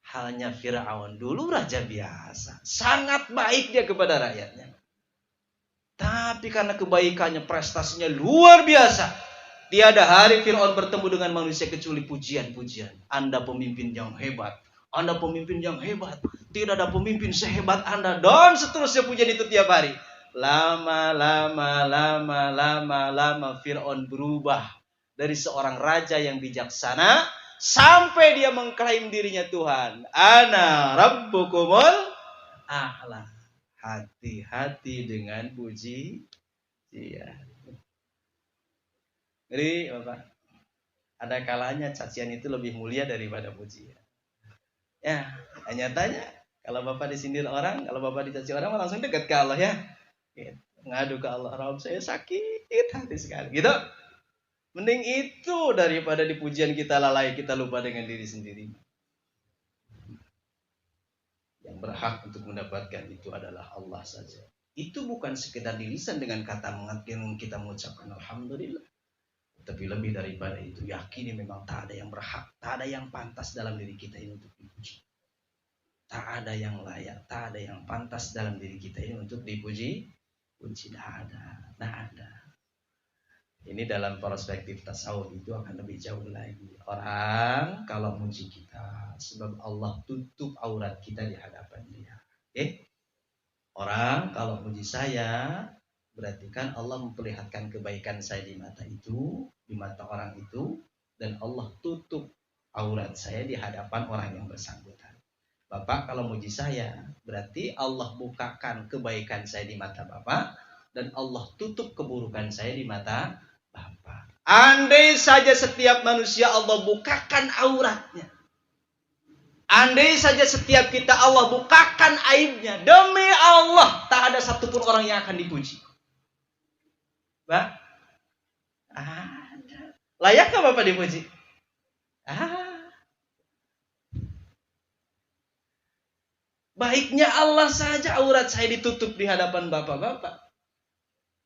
halnya Fir'aun. Dulu raja biasa, sangat baik dia kepada rakyatnya. Tapi karena kebaikannya, prestasinya luar biasa, tiada hari Fir'aun bertemu dengan manusia kecuali pujian-pujian. Anda pemimpin yang hebat, Anda pemimpin yang hebat, tidak ada pemimpin sehebat Anda, dan seterusnya pujian itu tiap hari. Lama Fir'aun berubah dari seorang raja yang bijaksana sampai dia mengklaim dirinya Tuhan. Ana rabbukumul a'la. Hati-hati dengan puji. Iya. Jadi Bapak, ada kalanya cacian itu lebih mulia daripada pujian. Ya, nyatanya kalau Bapak disindir orang, kalau Bapak dicaci orang langsung dekat ke Allah ya. Gitu. Ngadu ke Allah, Rabb saya sakit hati sekali. Gitu. Mending itu daripada di pujian kita lalai, kita lupa dengan diri sendiri. Yang berhak untuk mendapatkan itu adalah Allah saja. Itu bukan sekedar di lisan dengan kata yang kita mengucapkan Alhamdulillah. Tapi lebih daripada itu, yakini memang tak ada yang berhak, tak ada yang pantas dalam diri kita ini untuk dipuji. Tak ada yang layak, tak ada yang pantas dalam diri kita ini untuk dipuji. Puji tak ada. Ini dalam perspektif tasawuf itu akan lebih jauh lagi. Orang kalau muji kita, sebab Allah tutup aurat kita di hadapan Dia. Orang kalau muji saya, berarti kan Allah memperlihatkan kebaikan saya di mata itu, di mata orang itu, dan Allah tutup aurat saya di hadapan orang yang bersangkutan. Bapak kalau muji saya, berarti Allah bukakan kebaikan saya di mata Bapak, dan Allah tutup keburukan saya di mata Bapak. Andai saja setiap manusia Allah bukakan auratnya, andai saja setiap kita Allah bukakan aibnya, demi Allah tak ada satupun orang yang akan dipuji. Pak, ada. Layakkah Bapak dipuji? Baiknya Allah saja aurat saya ditutup di hadapan Bapak-Bapak.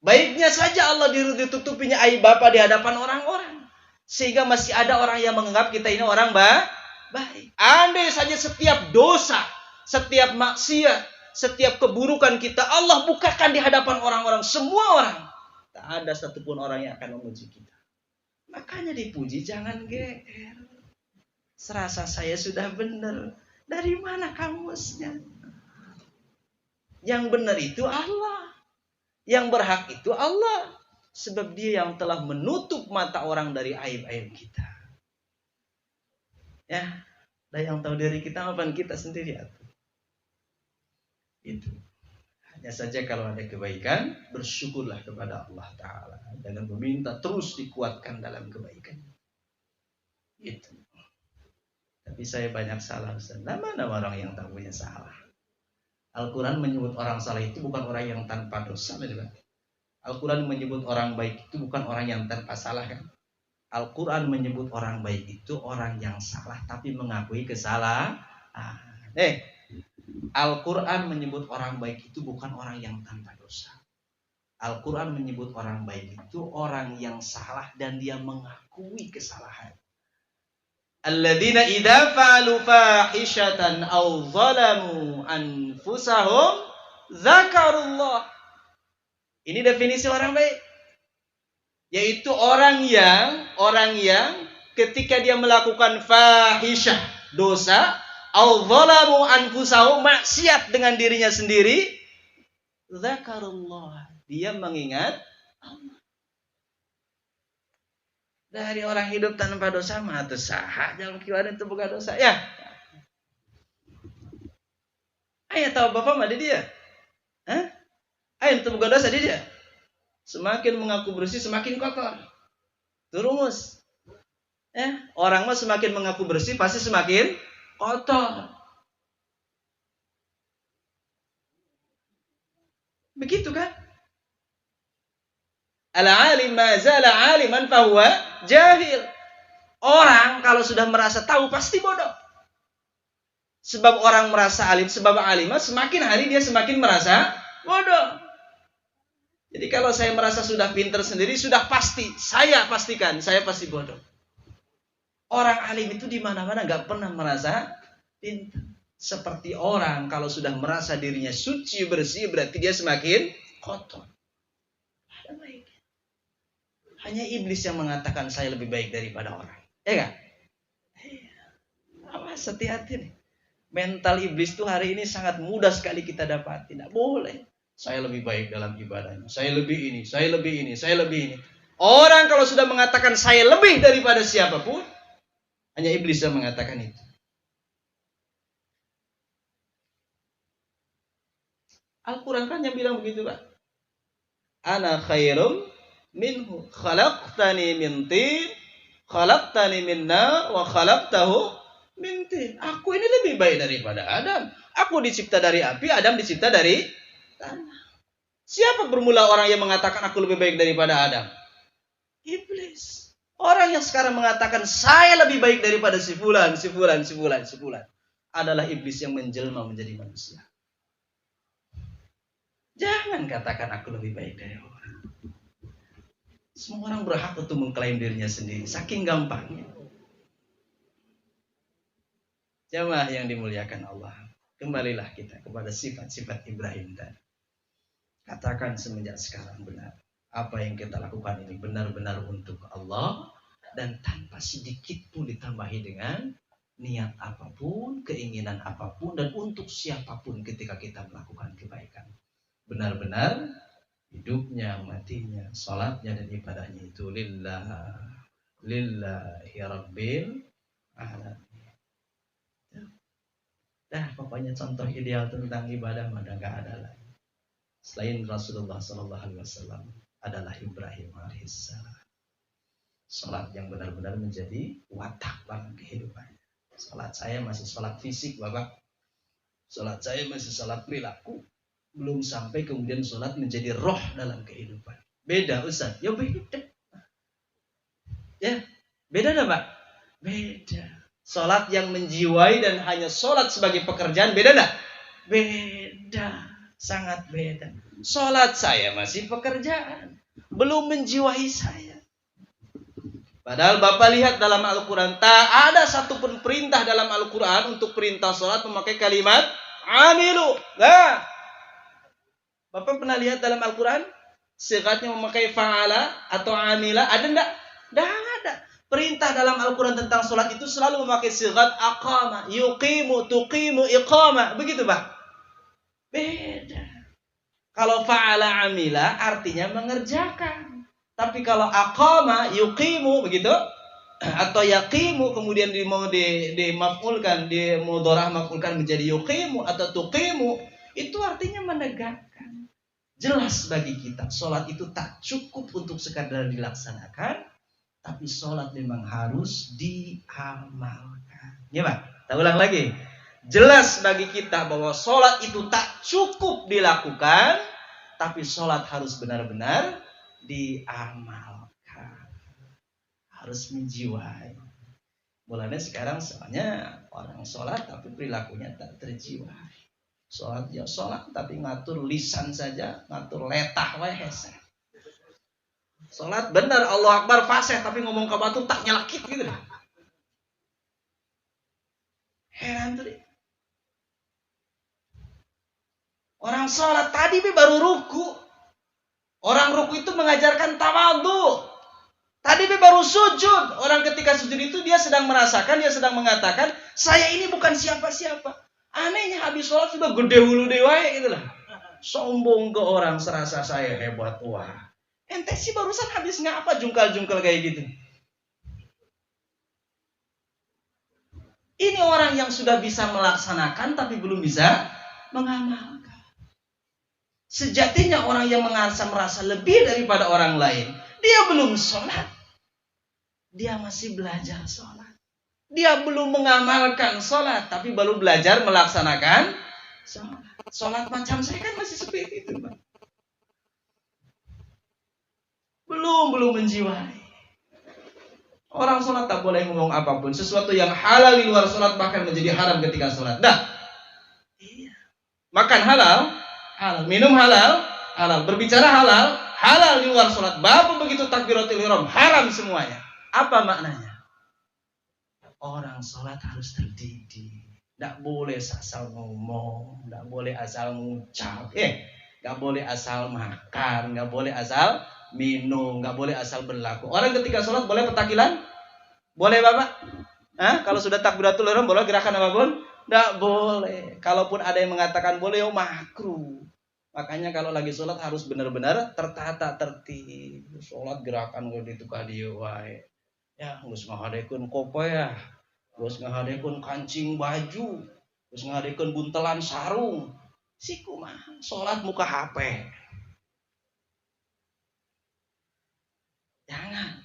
Baiknya saja Allah ditutupinya aib Bapak di hadapan orang-orang. Sehingga masih ada orang yang menganggap kita ini orang baik. Andai saja setiap dosa, setiap maksiat, setiap keburukan kita Allah bukakan di hadapan orang-orang, semua orang. Tak ada satupun orang yang akan memuji kita. Makanya dipuji jangan GR. Serasa saya sudah benar. Dari mana kamusnya? Yang benar itu Allah. Yang berhak itu Allah. Sebab Dia yang telah menutup mata orang dari aib-aib kita. Ya, dan yang tahu diri kita apaan kita sendiri. Itu. Hanya saja kalau ada kebaikan, bersyukurlah kepada Allah Ta'ala. Dengan meminta terus dikuatkan dalam kebaikan. Itu. Tapi saya banyak salah. Mana orang yang tak punya salah? Al-Quran menyebut orang salah itu bukan orang yang tanpa dosa. Al-Quran menyebut orang baik itu bukan orang yang tanpa salah kan? Al-Quran menyebut orang baik itu orang yang salah tapi mengakui kesalahan. Al-Quran menyebut orang baik itu bukan orang yang tanpa dosa. Al-Quran menyebut orang baik itu orang yang salah dan dia mengakui kesalahan. Alladzina idza fa'alu fahishatan aw zalamu anfusahum dzakarullah. Ini definisi orang baik. Yaitu orang yang ketika dia melakukan fahisyah, dosa, aw zalamu anfusahum, maksiat dengan dirinya sendiri, dzakarullah. Dia mengingat Allah. Dari orang hidup tanpa dosa mah itu saha jalan kieuan itu boga dosa ya. Aya tahu Bapak mah di dia. Aya itu boga dosa di dia. Semakin mengaku bersih semakin kotor. Itu rumus. Orang mah semakin mengaku bersih pasti semakin kotor. Begitu kan? Al-alim ma zala aliman fahuwa jahil. Orang kalau sudah merasa tahu pasti bodoh. Sebab orang merasa alim, sebab alimah semakin hari dia semakin merasa bodoh. Jadi kalau saya merasa sudah pintar sendiri, sudah pasti, saya pastikan, saya pasti bodoh. Orang alim itu di mana-mana nggak pernah merasa pintar. Seperti orang kalau sudah merasa dirinya suci bersih, berarti dia semakin kotor. Ada baik. Hanya iblis yang mengatakan saya lebih baik daripada orang. Ya kan? Awas hati-hati nih. Mental iblis itu hari ini sangat mudah sekali kita dapat. Tidak boleh. Saya lebih baik dalam ibadahnya. Saya lebih ini, saya lebih ini, saya lebih ini. Orang kalau sudah mengatakan saya lebih daripada siapapun, Hanya iblis yang mengatakan itu. Al-Quran kan yang bilang begitu, Pak. Ana khairum minhu khalaqtani min tin khalaqtani min nar wa khalaqtahu min tin. Aku ini lebih baik daripada Adam. Aku dicipta dari api, Adam dicipta dari tanah. Siapa bermula orang yang mengatakan aku lebih baik daripada Adam? Iblis. Orang yang sekarang mengatakan saya lebih baik daripada si fulan adalah iblis yang menjelma menjadi manusia. Jangan katakan aku lebih baik dari orang. Semua orang berhak untuk mengklaim dirinya sendiri. Saking gampangnya. Jamaah yang dimuliakan Allah. Kembalilah kita kepada sifat-sifat Ibrahim tadi. Katakan semenjak sekarang benar. Apa yang kita lakukan ini benar-benar untuk Allah. Dan tanpa sedikit pun ditambahi dengan niat apapun, keinginan apapun, dan untuk siapapun ketika kita melakukan kebaikan. Benar-benar hidupnya, matinya, salatnya dan ibadahnya itu lillahi rabbil alamin. Pokoknya contoh ideal tentang ibadah mana enggak ada lagi. Selain Rasulullah SAW adalah Ibrahim alaihissalam. Salat yang benar-benar menjadi watak dalam kehidupannya. Salat saya masih salat fisik, Bapak. Salat saya masih salat perilaku. Belum sampai kemudian salat menjadi roh dalam kehidupan. Beda, Ustaz. Ya beda. Ya, beda enggak, Pak? Beda. Salat yang menjiwai dan hanya salat sebagai pekerjaan, beda enggak? Beda. Sangat beda. Salat saya masih pekerjaan. Belum menjiwai saya. Padahal Bapak lihat dalam Al-Quran, tak ada satupun perintah dalam Al-Quran untuk perintah sholat memakai kalimat amilu. Nah, Bapak pernah lihat dalam Al-Quran sigatnya memakai fa'ala atau amila? Ada enggak? Tidak ada. Perintah dalam Al-Quran tentang sholat itu selalu memakai sigat aqama, yuqimu, tuqimu, iqama. Begitu, Pak? Beda. Kalau fa'ala amila artinya mengerjakan. Tapi kalau aqama, yuqimu, begitu, atau yaqimu, kemudian dimaf'ulkan, dimudharah maf'ulkan menjadi yuqimu atau tuqimu, itu artinya menegakkan. Jelas bagi kita, sholat itu tak cukup untuk sekadar dilaksanakan, tapi sholat memang harus diamalkan. Ya, Pak? Kita ulang lagi. Jelas bagi kita bahwa sholat itu tak cukup dilakukan, tapi sholat harus benar-benar diamalkan, harus menjiwai. Mulanya sekarang soalnya orang sholat tapi perilakunya tak terjiwai. Sholat ya sholat tapi ngatur lisan saja, ngatur letah wae hese. Sholat benar Allah Akbar fasih tapi ngomong ke batu tak nyelakit gitu. Heran tuh. Orang sholat tadi baru ruku. Orang ruku itu mengajarkan tawadhu. Tadi baru sujud. Orang ketika sujud itu dia sedang merasakan, dia sedang mengatakan, saya ini bukan siapa-siapa. Anehnya habis sholat sudah gede hulu dewa gitu lah. Sombong ke orang serasa saya hebat. Wah, ente sih barusan habis ngapa jungkal-jungkal kayak gitu. Ini orang yang sudah bisa melaksanakan tapi belum bisa mengamalkan. Sejatinya orang yang merasa lebih daripada orang lain, dia belum sholat. Dia masih belajar sholat. Dia belum mengamalkan sholat, tapi baru belajar melaksanakan sholat. Sholat macam saya kan masih seperti itu, Pak. Belum menjiwai. Orang sholat tak boleh ngomong apapun. Sesuatu yang halal di luar sholat bahkan menjadi haram ketika sholat. Iya. Makan halal. Minum halal, berbicara halal di luar sholat. Bapak begitu takbiratul ihram, haram semuanya. Apa maknanya? Orang sholat harus terdidik. Tidak boleh asal ngomong, tidak boleh asal ngucap, tidak boleh asal makan, tidak boleh asal minum, tidak boleh asal berlaku. Orang ketika sholat boleh petakilan? Boleh, Bapak? Kalau sudah takbiratul ihram boleh gerakan apapun? Tidak boleh. Kalaupun ada yang mengatakan boleh, makruh. Makanya kalau lagi sholat harus benar-benar tertata tertib. Sholat gerakan gue ditukar dia wae. Ya, harus ngahadekeun kopo ya. Terus ngahadekeun kancing baju, terus ngahadekeun buntelan sarung. Si kumaha salat muka HP. Jangan.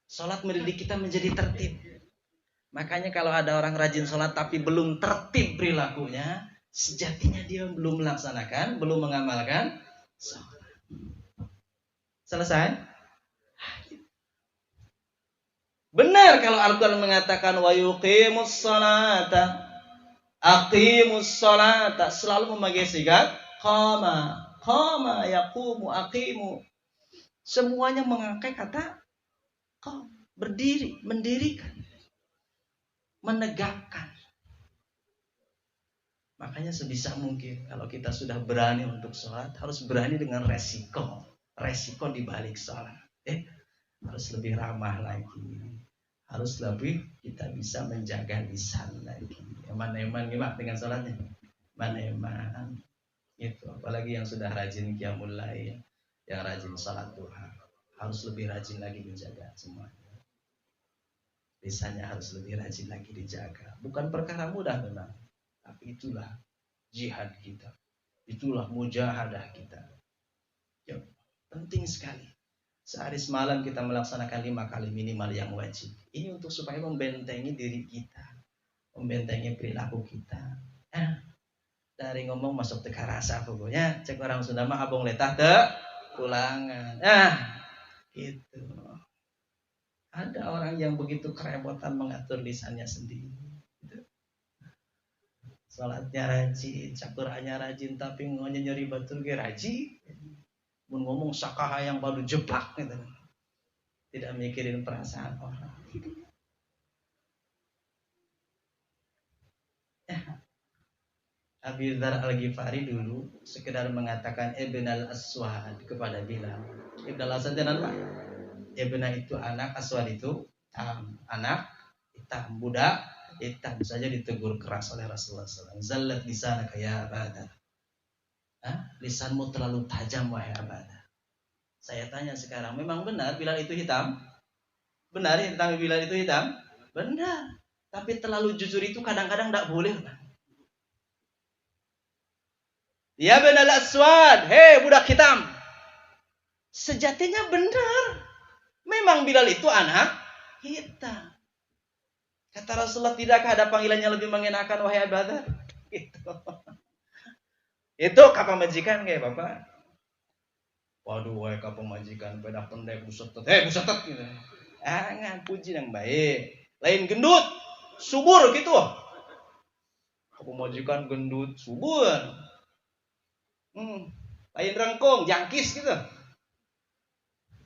Salat mendidik kita menjadi tertib. Makanya kalau ada orang rajin salat tapi belum tertib perilakunya, sejatinya dia belum melaksanakan, belum mengamalkan salat. Selesai? Benar kalau Al-Quran mengatakan wa yuqimus salata, aqimus salata, selalu memakai sigat qama yaqumu aqimu. Semuanya memakai kata qam, berdiri, mendirikan, menegakkan. Makanya sebisa mungkin kalau kita sudah berani untuk sholat, harus berani dengan resiko di balik sholat. Harus lebih ramah lagi, harus lebih kita bisa menjaga lisan lagi. Eman-eman gimana dengan sholatnya? Eman-eman itu. Apalagi yang sudah rajin qiyamul lail, yang rajin sholat duha, harus lebih rajin lagi menjaga semuanya. Lisannya harus lebih rajin lagi dijaga. Bukan perkara mudah memang, tapi itulah jihad kita, itulah mujahadah kita. Ya, penting sekali. Sehari semalam kita melaksanakan 5 kali minimal yang wajib. Ini untuk supaya membentengi diri kita, membentengi perilaku kita. Dari ngomong masuk teka rasa pokoknya. Cek orang Sunda mah abong letah teu ulangan. Gitu. Ada orang yang begitu kerepotan mengatur lisannya sendiri. Gitu. Salatnya rajin, cakurannya rajin, tapi nyeri batur ge rajin. Mun ngomong sakaha yang baru jeblak gitu. Tidak mikirin perasaan orang. Abi Dzar Al-Ghifari dulu sekedar mengatakan Ibn al-Aswad kepada Bilal. Ibn al-Aswad dan apa? Ibn itu anak, Aswad itu anak hitam, budak hitam saja ditegur keras oleh Rasulullah SAW. Zallat lisanaka ya Abada. Lisanmu terlalu tajam wahai Abada. Saya tanya sekarang, memang benar Bilal itu hitam? Benar ya tentang Bilal itu hitam? Benar. Tapi terlalu jujur itu kadang-kadang tidak boleh. Ya Ibn al-Aswad, hei budak hitam. Sejatinya benar. Memang Bilal itu anak hitam. Kata Rasulullah, tidakkah ada panggilan yang lebih mengenakan wahai Abada? Itu kapan majikan kayak Bapak? Waduh, wahai kapan majikan pedak pendek busetet. Busetet gitu. Ngan puji yang baik. Lain gendut, subur gitu. Kapan majikan gendut, subur. Lain rengkung, jangkis gitu.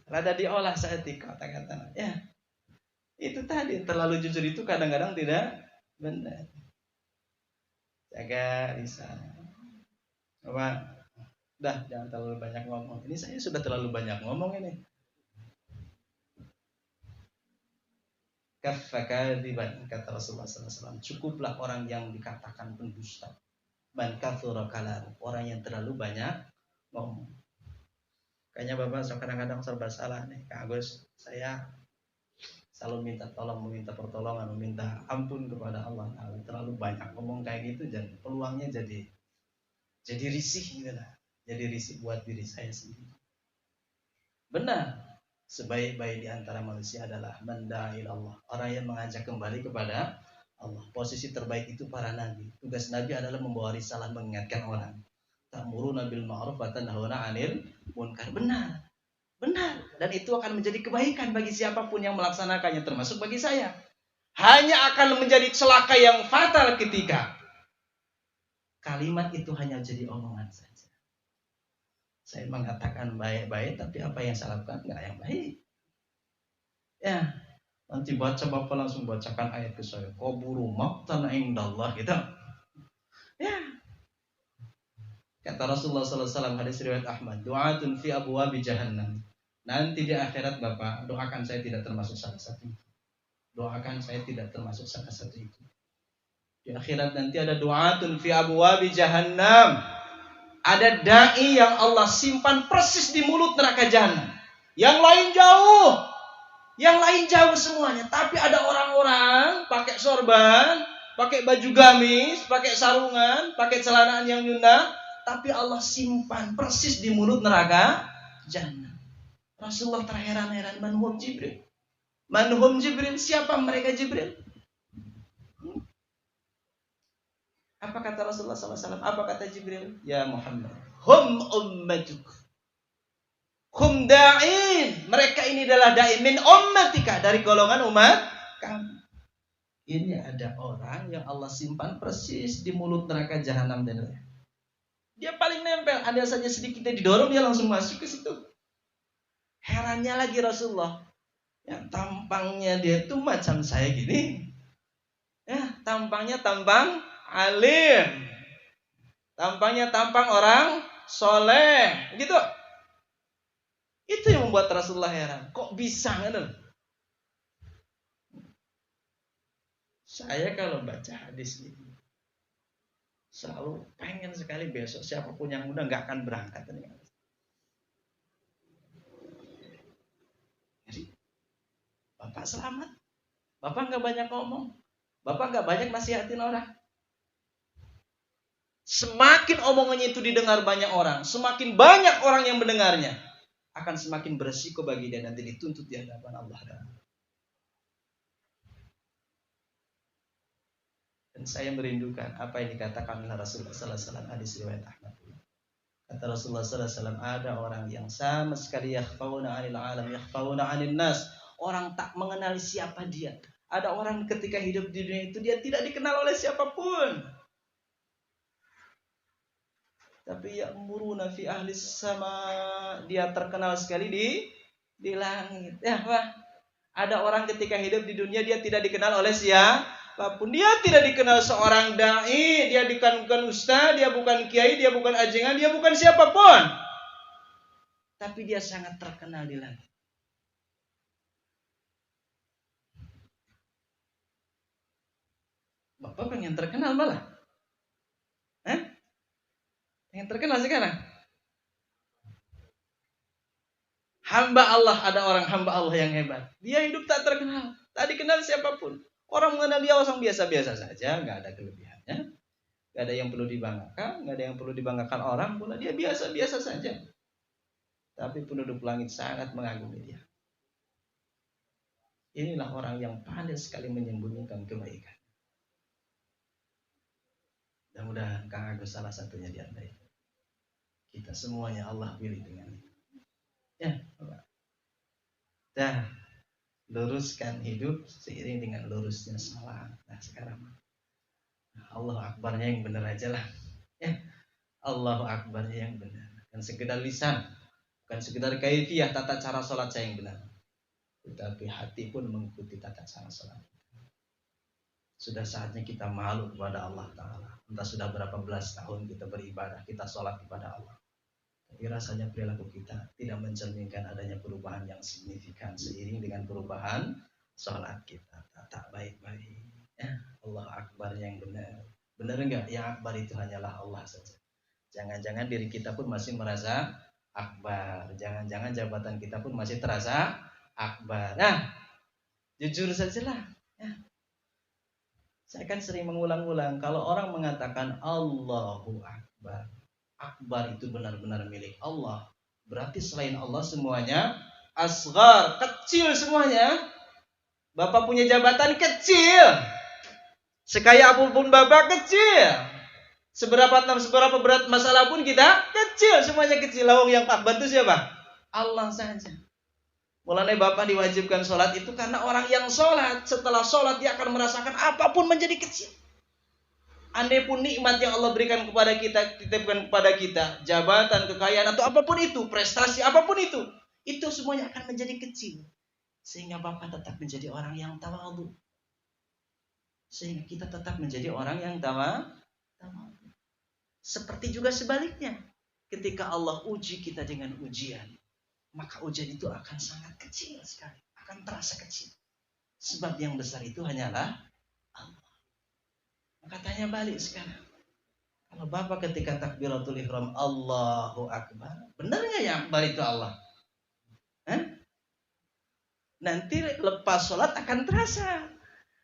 Rada diolah seetik kata-kata. Ya. Itu tadi terlalu jujur itu kadang-kadang tidak benar. Jaga lisan. Apa? Udah, jangan terlalu banyak ngomong. Ini saya sudah terlalu banyak ngomong ini. Kafakadiban, kata Rasulullah SAW. Cukuplah orang yang dikatakan pendusta. Man kathura kalam, orang yang terlalu banyak ngomong. Kayaknya Bapak kadang-kadang serba salah nih. Kak Agus, saya selalu minta tolong, meminta pertolongan, meminta ampun kepada Allah. Terlalu banyak ngomong kayak gitu, dan peluangnya jadi risih gitu lah. Jadi risih buat diri saya sendiri. Benar, sebaik-baik di antara manusia adalah menda'il Allah, orang yang mengajak kembali kepada Allah. Posisi terbaik itu para nabi. Tugas nabi adalah membawa risalah, mengingatkan orang. Ta'muruna bil ma'ruf wa tanhauna 'anil munkar. Benar. Dan itu akan menjadi kebaikan bagi siapapun yang melaksanakannya, termasuk bagi saya. Hanya akan menjadi celaka yang fatal ketika kalimat itu hanya jadi omongan saja. Saya mengatakan baik-baik, tapi apa yang saya lakukan enggak yang baik. Ya, nanti baca Bapak langsung bacakan ayat ke saya. Qaburu maqtan indallah gitu. Ya. Kata Rasulullah SAW, hadis riwayat Ahmad, du'atun fi abwabi jahannam. Nanti di akhirat Bapak, doakan saya tidak termasuk salah satu itu. Doakan saya tidak termasuk salah satu itu. Di akhirat nanti ada du'atun fi abwabi jahannam. Ada dai yang Allah simpan persis di mulut neraka jahannam. Yang lain jauh. Yang lain jauh semuanya. Tapi ada orang-orang pakai sorban, pakai baju gamis, pakai sarungan, pakai celanaan yang nyunda, tapi Allah simpan persis di mulut neraka Jannah. Rasulullah terheran-heran, manhum Jibril. Manhum Jibril, siapa mereka Jibril? Apa kata Rasulullah SAW? Apa kata Jibril? Ya Muhammad, hum ummatuk, hum da'in. Mereka ini adalah da'in min ummatika, dari golongan umat kamu. Ini ada orang yang Allah simpan persis di mulut neraka jahanam dan dia paling nempel. Ada saja sedikit didorong, dia langsung masuk ke situ. Herannya lagi Rasulullah, yang tampangnya dia itu macam saya gini, ya tampangnya tampang alim, tampangnya tampang orang soleh, gitu. Itu yang membuat Rasulullah heran. Kok bisa kan? Saya kalau baca hadis ini selalu pengen sekali besok siapapun yang muda nggak akan berangkat. Bapak selamat. Bapak nggak banyak ngomong. Bapak nggak banyak nasihatin orang. Semakin omongannya itu didengar banyak orang, semakin banyak orang yang mendengarnya, akan semakin beresiko bagi dia nanti dituntut di hadapan Allah. Dan saya merindukan apa yang dikatakan oleh Rasulullah SAW, hadis riwayat Ahmad. Kata Rasulullah SAW, ada orang yang sama sekali yakhfauna 'anil alam, yakhfauna 'anil nas. Orang tak mengenali siapa dia. Ada orang ketika hidup di dunia itu dia tidak dikenal oleh siapapun. Tapi ya'muruna fi ahli sama, dia terkenal sekali di langit. Ya, Pak. Ada orang ketika hidup di dunia dia tidak dikenal oleh siapapun. Dia tidak dikenal seorang dai, dia bukan ustaz, dia bukan kiai, dia bukan ajengan, dia bukan siapapun. Tapi dia sangat terkenal di langit. Bapak pengen terkenal malah? Pengen terkenal sekarang? Hamba Allah, ada orang hamba Allah yang hebat. Dia hidup tak terkenal, tak dikenal siapapun. Orang mengenal dia orang biasa-biasa saja, nggak ada kelebihannya, nggak ada yang perlu dibanggakan, nggak ada yang perlu dibanggakan orang pula. Dia biasa-biasa saja. Tapi penduduk langit sangat mengagumi dia. Inilah orang yang pandai sekali menyembunyikan kebaikan. Mudah-mudahan Kang Agus salah satunya di antara itu. Kita semuanya Allah pilih dengan itu. Ya, Bapak. Dah, luruskan hidup seiring dengan lurusnya salat. Nah, sekarang Allahu Akbarnya yang benar aja lah. Ya, Allahu Akbarnya yang benar. Bukan sekedar lisan, bukan sekedar kaifiyah tata cara salat saya yang benar. Tetapi hati pun mengikuti tata cara salat. Sudah saatnya kita malu kepada Allah Ta'ala. Entah sudah berapa belas tahun kita beribadah, kita sholat kepada Allah. Tapi rasanya perilaku kita tidak mencerminkan adanya perubahan yang signifikan seiring dengan perubahan sholat kita. Tak baik-baik. Ya, Allah Akbar yang benar. Benar enggak? Yang akbar itu hanyalah Allah saja. Jangan-jangan diri kita pun masih merasa akbar. Jangan-jangan jabatan kita pun masih terasa akbar. Nah, jujur sajalah. Ya. Saya kan sering mengulang-ulang, kalau orang mengatakan Allahu Akbar, Akbar itu benar-benar milik Allah, berarti selain Allah semuanya asghar, kecil semuanya. Bapak punya jabatan kecil, sekaya apapun Bapak kecil, seberapa berat masalah pun kita kecil, semuanya kecil. Lawang yang Akbar itu siapa? Allah saja. Mulanya Bapak diwajibkan sholat itu karena orang yang sholat, setelah sholat dia akan merasakan apapun menjadi kecil. Andai pun nikmat yang Allah berikan kepada kita, titipkan kepada kita, jabatan, kekayaan, atau apapun itu, prestasi apapun itu semuanya akan menjadi kecil. Sehingga Bapak tetap menjadi orang yang tawadhu. Sehingga kita tetap menjadi orang yang tawadhu. Seperti juga sebaliknya, ketika Allah uji kita dengan ujian, maka ujian itu akan sangat kecil sekali, akan terasa kecil. Sebab yang besar itu hanyalah Allah. Maka tanya balik sekarang. Kalau Bapak ketika takbiratul ihram Allahu Akbar, benar nggak yang akbar itu Allah? Nanti lepas sholat akan terasa.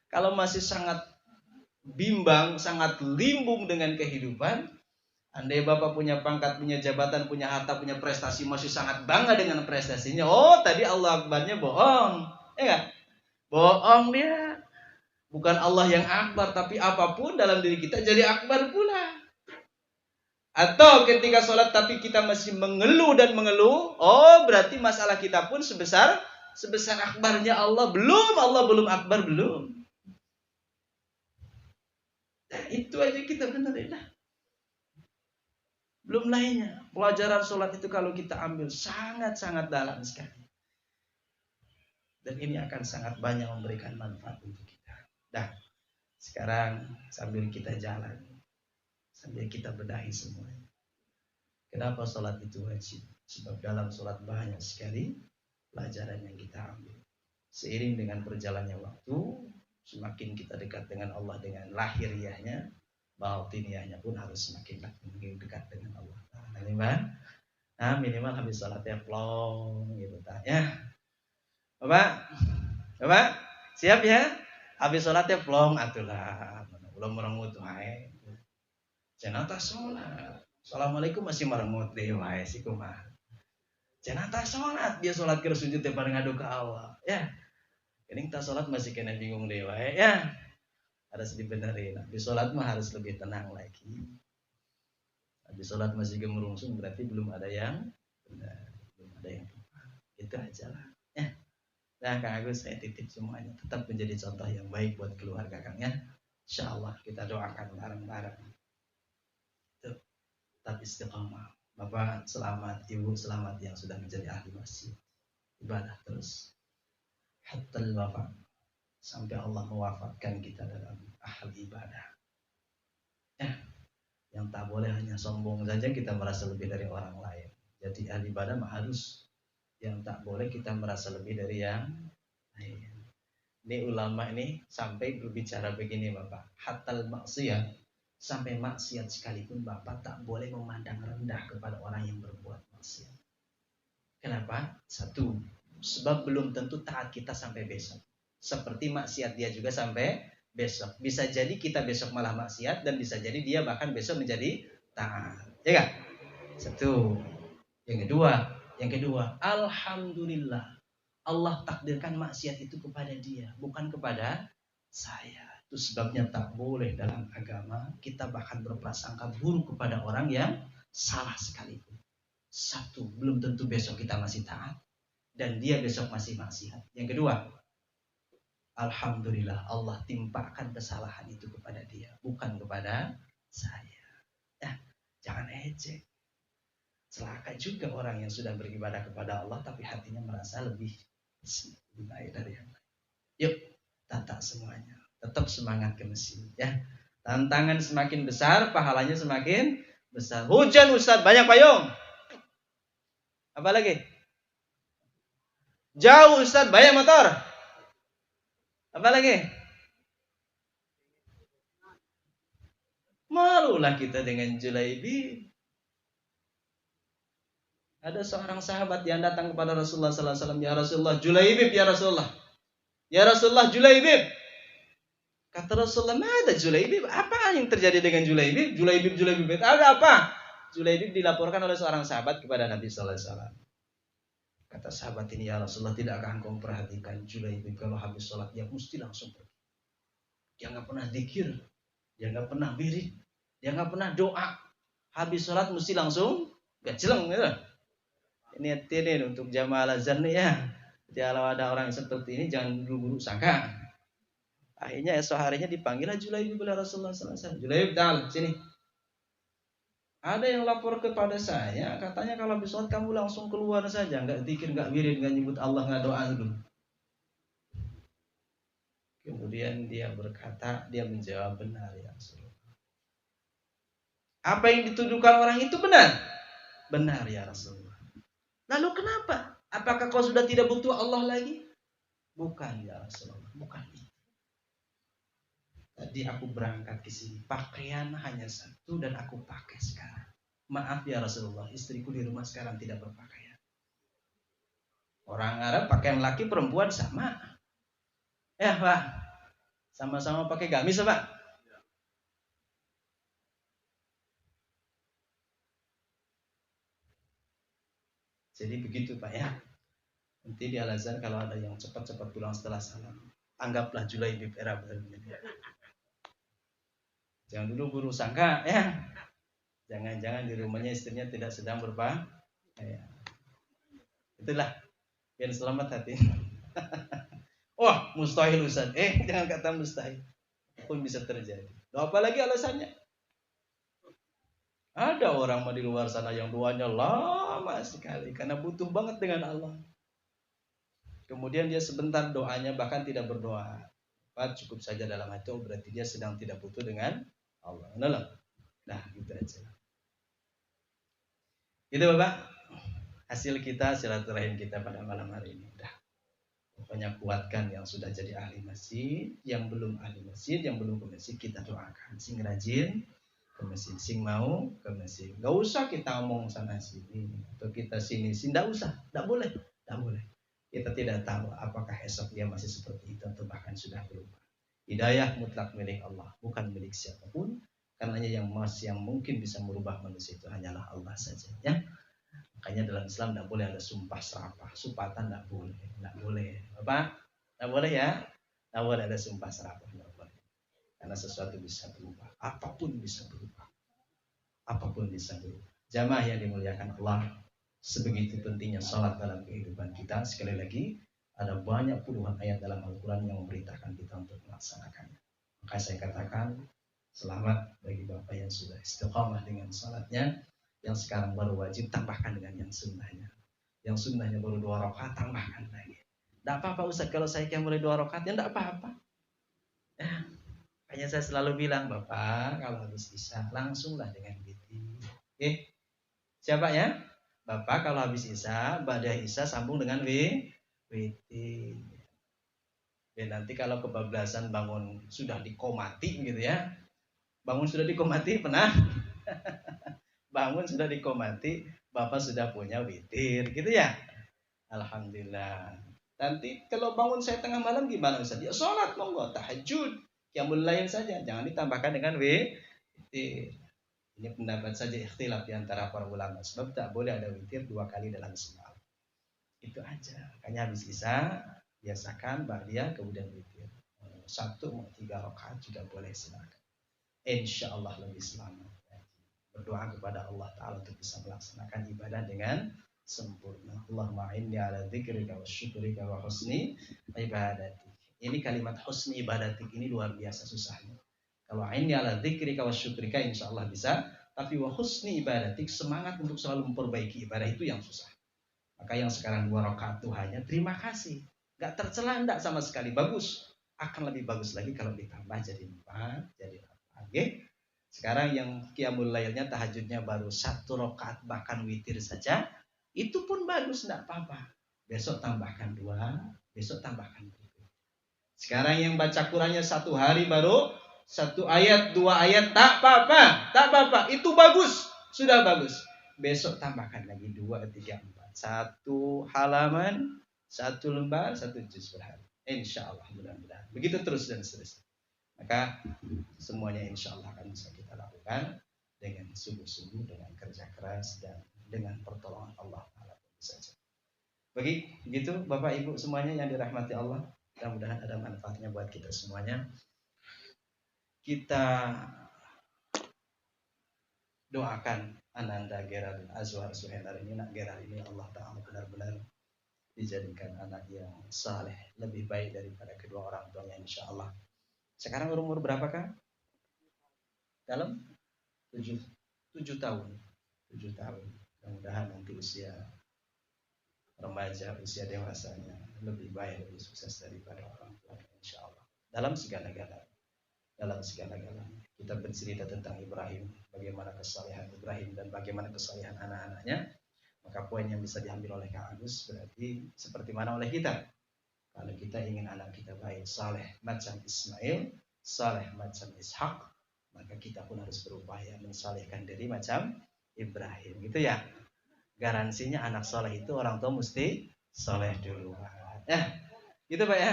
Kalau masih sangat bimbang, sangat limbung dengan kehidupan, andai Bapak punya pangkat, punya jabatan, punya harta, punya prestasi, masih sangat bangga dengan prestasinya. Oh, tadi Allah Akbarnya bohong. Ya, bohong dia. Bukan Allah yang akbar, tapi apapun dalam diri kita jadi akbar pula. Atau ketika sholat tapi kita masih mengeluh dan mengeluh, oh berarti masalah kita pun sebesar akbarnya Allah. Allah belum akbar, belum. Nah, itu aja kita benerin lah. Belum lainnya. Pelajaran sholat itu kalau kita ambil sangat-sangat dalam sekali. Dan ini akan sangat banyak memberikan manfaat untuk kita. Nah, sekarang sambil kita jalan, sambil kita bedahi semuanya. Kenapa sholat itu wajib? Sebab dalam sholat banyak sekali pelajaran yang kita ambil. Seiring dengan berjalannya waktu, semakin kita dekat dengan Allah dengan lahiriahnya, batiniahnya pun harus semakin dekat dengan Allah. Nah, minimal habis sholatnya plong gitu ya. Bapak, siap ya? Habis sholatnya plong atulah, belum merengut wae. Cenata sholat. Assalamualaikum masih merengut deh wae si kumaha. Cenata sholat, dia sholat ke sujud teh pada ngadu ke Allah. Ya. Ini kita sholat masih kena bingung deh wae ya. Harus dibenerin. Habis sholat mah harus lebih tenang lagi. Habis sholat masih gemerungsung berarti belum ada yang benar, belum ada yang tepat. Itu aja lah. Ya. Nah, Kang Agus saya titip semuanya. Tetap menjadi contoh yang baik buat keluarga Kang ya. Insyaallah kita doakan bareng-bareng. Tetap istiqamah. Bapak selamat, Ibu selamat yang sudah menjadi ahli masjid. Ibadah terus. Hatta wafat. Sampai Allah mewafatkan kita dalam ahli ibadah. Ya. Yang tak boleh hanya sombong saja kita merasa lebih dari orang lain. Jadi ahli ibadah mah harus. Yang tak boleh kita merasa lebih dari yang lain. Ini ulama ini sampai berbicara begini Bapak. Hatal maksiat. Sampai maksiat sekalipun Bapak tak boleh memandang rendah kepada orang yang berbuat maksiat. Kenapa? Satu, sebab belum tentu taat kita sampai besok. Seperti maksiat dia juga sampai besok. Bisa jadi kita besok malah maksiat dan bisa jadi dia bahkan besok menjadi taat. Ya kan? Satu. Yang kedua, alhamdulillah Allah takdirkan maksiat itu kepada dia, bukan kepada saya. Itu sebabnya tak boleh dalam agama kita bahkan berprasangka buruk kepada orang yang salah sekalipun. Satu, belum tentu besok kita masih taat dan dia besok masih maksiat. Yang kedua, alhamdulillah Allah timpakan kesalahan itu kepada dia, bukan kepada saya. Ya, jangan ejek. Celaka juga orang yang sudah beribadah kepada Allah tapi hatinya merasa lebih baik dari yang lain. Yuk, tata semuanya. Tetap semangat ke masjid ya. Tantangan semakin besar, pahalanya semakin besar. Hujan Ustaz, banyak payung. Apa lagi? Jauh Ustaz, banyak motor. Apa lagi? Malulah kita dengan Julaibi. Ada seorang sahabat yang datang kepada Rasulullah sallallahu alaihi wasallam, "Ya Rasulullah, Julaibib ya Rasulullah." "Ya Rasulullah, Julaibib." Kata Rasulullah, "Ada Julaibib? Apa yang terjadi dengan Julaibib? Julaibib. Ada apa?" Julaibib dilaporkan oleh seorang sahabat kepada Nabi sallallahu alaihi wasallam. Kata sahabat ini, "Ya Rasulullah, tidakkah engkau perhatikan Julaibib kalau habis sholat dia mesti langsung pergi. Dia enggak pernah zikir, dia enggak pernah wirid, dia enggak pernah doa. Habis sholat mesti langsung gajeleng gitu." Ini untuk jamaah azan ya. Jadi kalau ada orang seperti ini jangan buru-buru sangka. Akhirnya esok harinya dipanggil Julaibib oleh Rasulullah sallallahu alaihi wasallam. "Julaibib, dal, sini. Ada yang lapor kepada saya, katanya kalau habis sholat kamu langsung keluar saja, enggak zikir, enggak wirid, enggak nyebut Allah, enggak doa dulu." Kemudian dia berkata, dia menjawab, "Benar ya Rasulullah." Apa yang dituduhkan orang itu benar? Benar ya Rasulullah. Lalu kenapa? Apakah kau sudah tidak butuh Allah lagi? Bukan ya Rasulullah, bukan itu. Tadi aku berangkat ke sini, pakaian hanya satu dan aku pakai sekarang. Maaf ya Rasulullah, istriku di rumah sekarang tidak berpakaian. Orang Arab pakaian laki perempuan sama. Ya Pak, sama-sama pakai gamis Pak. Jadi begitu Pak ya. Nanti di Al-Azhar kalau ada yang cepat-cepat pulang setelah salam, anggaplah Julaibib era baru. Jangan dulu buru sangka ya. Jangan-jangan di rumahnya istrinya tidak sedang berpakaian. Itulah biar selamat hati. Wah, mustahil Ustaz. Jangan kata mustahil. Pun bisa terjadi. Apalagi alasannya. Ada orang di luar sana yang doanya lama sekali karena butuh banget dengan Allah. Kemudian dia sebentar doanya bahkan tidak berdoa. Cukup saja dalam hati, berarti dia sedang tidak butuh dengan Allah. Nah, gitu aja. Itu Bapak, hasil kita silaturahim kita pada malam hari ini. Pokoknya kuatkan yang sudah jadi ahli masjid, yang belum ahli masjid, yang belum ke masjid kita doakan. Sing rajin ke masjid, sing mau ke masjid. Gak usah kita ngomong sana sini atau kita sini, tidak usah, tidak boleh. Kita tidak tahu apakah esok dia masih seperti itu atau bahkan sudah berubah. Hidayah mutlak milik Allah, bukan milik siapapun. Karenanya yang mungkin bisa merubah manusia itu hanyalah Allah saja. Ya, makanya dalam Islam tidak boleh ada sumpah serapah, supatan tidak boleh, Bapak, tidak boleh ya, tidak boleh ada sumpah serapah, tidak boleh. Karena sesuatu bisa berubah, apapun bisa berubah. Jamaah yang dimuliakan Allah, sebegitu pentingnya salat dalam kehidupan kita. Sekali lagi, ada banyak puluhan ayat dalam Al-Quran yang memberitakan kita untuk melaksanakannya. Maka saya katakan, selamat bagi Bapak yang sudah istiqamah dengan salatnya. Yang sekarang baru wajib, tambahkan dengan yang sunnahnya. Yang sunnahnya baru 2 rakaat, tambahkan lagi. Tidak apa-apa Ustaz, kalau saya mulai 2 rakaat, ya tidak apa-apa. Hanya saya selalu bilang, Bapak kalau habis isya langsunglah dengan witir. Siapa ya? Bapak kalau habis isya, ba'da isya sambung dengan witir. Nanti kalau kebablasan bangun sudah dikomati gitu ya. Bangun sudah dikomati, pernah? Bangun sudah dikomati, Bapak sudah punya witir, gitu ya. Alhamdulillah. Nanti kalau bangun saya tengah malam gimana Ustaz? Ya sholat monggo, tahajud, qiyamul lail saja, jangan ditambahkan dengan witir. Ini pendapat saja ikhtilaf di antara para ulama, sebab tak boleh ada witir 2 kali dalam semalam. Itu aja. Makanya habis isya biasakan ba'diyah kemudian witir. 1 mau 3 rakaat juga boleh, silakan. Insyaallah lebih selamat. Berdoa kepada Allah Ta'ala untuk bisa melaksanakan ibadah dengan sempurna. Allahumma inni ala dzikrika wa syukrika wa husni ibadatik. Ini kalimat husni ibadatik ini luar biasa susahnya. Kalau inni ala dzikrika wa syukrika insyaallah bisa, tapi wa husni ibadatik, semangat untuk selalu memperbaiki ibadah itu yang susah. Maka yang sekarang 2 rakaat Tuhannya, terima kasih. Gak tercela enggak sama sekali, bagus. Akan lebih bagus lagi kalau ditambah jadi 4, jadi 8. Okay? Sekarang yang qiyamul lailnya, tahajudnya baru 1 rakaat bahkan witir saja, itu pun bagus, enggak apa-apa. Besok tambahkan 2, besok tambahkan 3. Sekarang yang baca Qur'annya 1 hari baru 1 ayat, 2 ayat, tak apa-apa, itu bagus, sudah bagus. Besok tambahkan lagi 2, 3, 4. 1 halaman, 1 lembar, 1 juz per hari. Insyaallah, mudah-mudahan. Begitu terus dan seterusnya. Maka semuanya insyaallah akan bisa kita lakukan dengan sungguh-sungguh, dengan kerja keras, dan dengan pertolongan Allah Ta'ala saja. Begitu Bapak Ibu semuanya yang dirahmati Allah. Mudah-mudahan ada manfaatnya buat kita semuanya. Kita doakan Ananda Gerald Azwar Suhendar ini, nak Gerald ini Allah Ta'ala benar-benar dijadikan anak yang saleh, lebih baik daripada kedua orang tuanya insyaallah. Sekarang umur berapakah? Dalam 7 tahun. 7 tahun. Mudah-mudahan nanti usia remaja, usia dewasanya lebih baik, lebih sukses daripada orang tuanya insyaallah. Dalam segala-galanya. Kita bercerita tentang Ibrahim, bagaimana kesalehan Ibrahim dan bagaimana kesalehan anak-anaknya. Maka poin yang bisa diambil oleh Kak Agus berarti seperti mana oleh kita. Kalau kita ingin anak kita baik, saleh macam Ismail, saleh macam Ishak, maka kita pun harus berupaya mensalehkan diri macam Ibrahim, gitu ya. Garansinya anak saleh itu orang tua mesti soleh dulu. Ya, gitu Pak ya.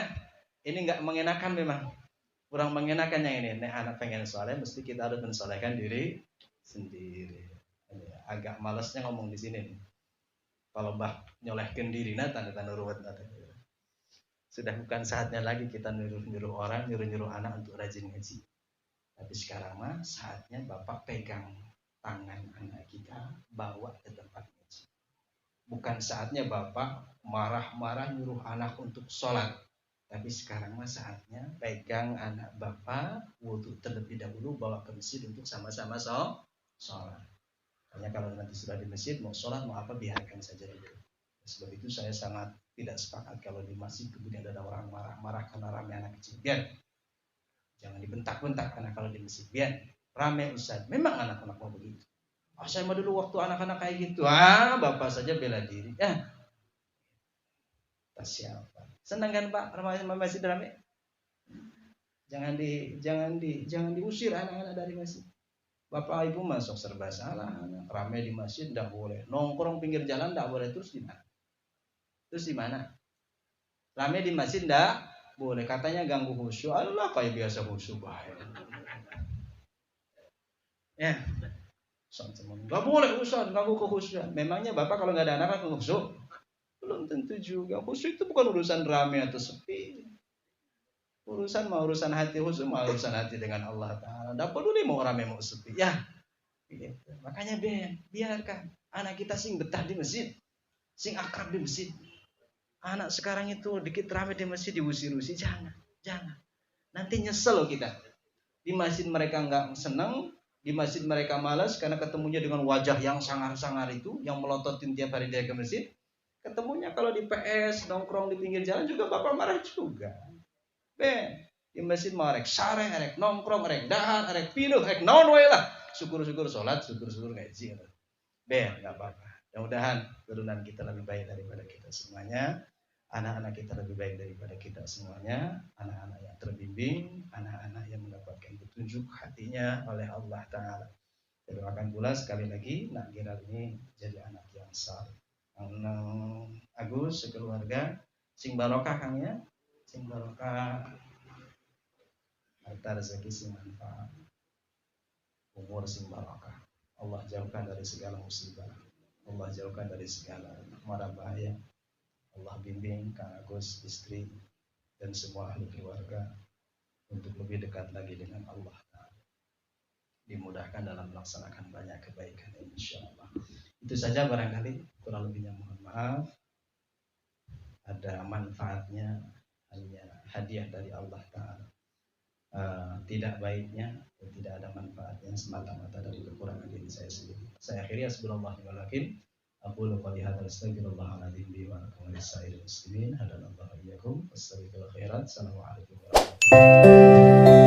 Ini nggak mengenakan memang. Kurang mengenakan yang ini. Nek anak pengen soleh, mesti kita harus mensolehkan diri sendiri. Agak malasnya ngomong di sini nih. Kalau bah nyolehkan diri, nah tanda-tanda ruwet. Sudah bukan saatnya lagi kita nyuruh-nyuruh orang, nyuruh-nyuruh anak untuk rajin ngaji. Tapi sekarang mah saatnya Bapak pegang tangan anak kita, bawa ke tempat ngaji. Bukan saatnya Bapak marah-marah nyuruh anak untuk sholat. Tapi sekarang mah saatnya pegang anak Bapak, wudu terlebih dahulu, bawa ke masjid untuk sama-sama sholat. Hanya kalau nanti sudah di masjid, mau sholat, mau apa, biarkan saja dulu. Sebab itu saya sangat tidak sepakat kalau di masjid kemudian ada orang marah-marah karena ramai anak kecil. Biar jangan dibentak-bentak anak kalau di masjid. Biar ramai Ustaz. Memang anak-anak mau begitu. Saya mah dulu waktu anak-anak kayak gitu. Bapak saja bela diri. Siapa? Senang kan Pak ramai masjid ramai? Jangan diusir anak-anak dari masjid. Bapak ibu masuk serba salah. Ramai di masjid tidak boleh. Nongkrong pinggir jalan tidak boleh. Terus di mana? Ramai di masjid enggak boleh. Katanya ganggu khusyuk. Allah kayak biasa khusyuk bahaya. Ya. Enggak boleh Ustaz, ganggu kekhusyukan. Memangnya Bapak kalau enggak ada anak kan khusyuk? Belum tentu juga. Khusyuk itu bukan urusan ramai atau sepi. Urusan hati, khusyuk mah urusan hati dengan Allah Ta'ala. Enggak peduli mau ramai mau sepi. Ya. Gitu. Makanya biarkan anak kita sing betah di masjid. Sing akrab di masjid. Anak sekarang itu dikit ramai di masjid diusir-usir. Jangan. Nanti nyesel loh kita. Di masjid mereka nggak senang, di masjid mereka malas karena ketemunya dengan wajah yang sangar-sangar itu, yang melototin tiap hari dia ke masjid. Ketemunya kalau di PS, nongkrong di pinggir jalan juga Bapak marah juga. Di masjid marek sare, rek nongkrong, rek dahan, rek pinuh, rek naon wae lah. Syukur-syukur sholat, syukur-syukur ngaji. Nggak apa-apa. Mudah-mudahan turunan kita lebih baik daripada kita semuanya. Anak-anak kita lebih baik daripada kita semuanya. Anak-anak yang terbimbing, anak-anak yang mendapatkan petunjuk hatinya oleh Allah Ta'ala. Doakan pula sekali lagi Nak Giral ini jadi anak yang saleh. Agus sekeluarga sing barokah Kang ya. Sing barokah, harta rezeki sing manfaat, umur sing barokah. Allah jauhkan dari segala musibah. Allah jauhkan dari segala mara bahaya. Allah bimbing Kang Agus, istri, dan semua ahli keluarga untuk lebih dekat lagi dengan Allah Ta'ala. Dimudahkan dalam melaksanakan banyak kebaikan insyaAllah. Itu saja barangkali, kurang lebihnya mohon maaf. Ada manfaatnya, hanya hadiah dari Allah Ta'ala. Tidak baiknya, tidak ada manfaatnya, semata-mata dari kekurangan diri saya sendiri. Saya akhiri, Bismillahirrahmanirrahim. Aqulu qali hadza astaghfirullahaladzim li wa lakum wa lisa'iril muslimin. Hadanallahu iyyakum. Wassalamualaikum warahmatullahi wabarakatuh.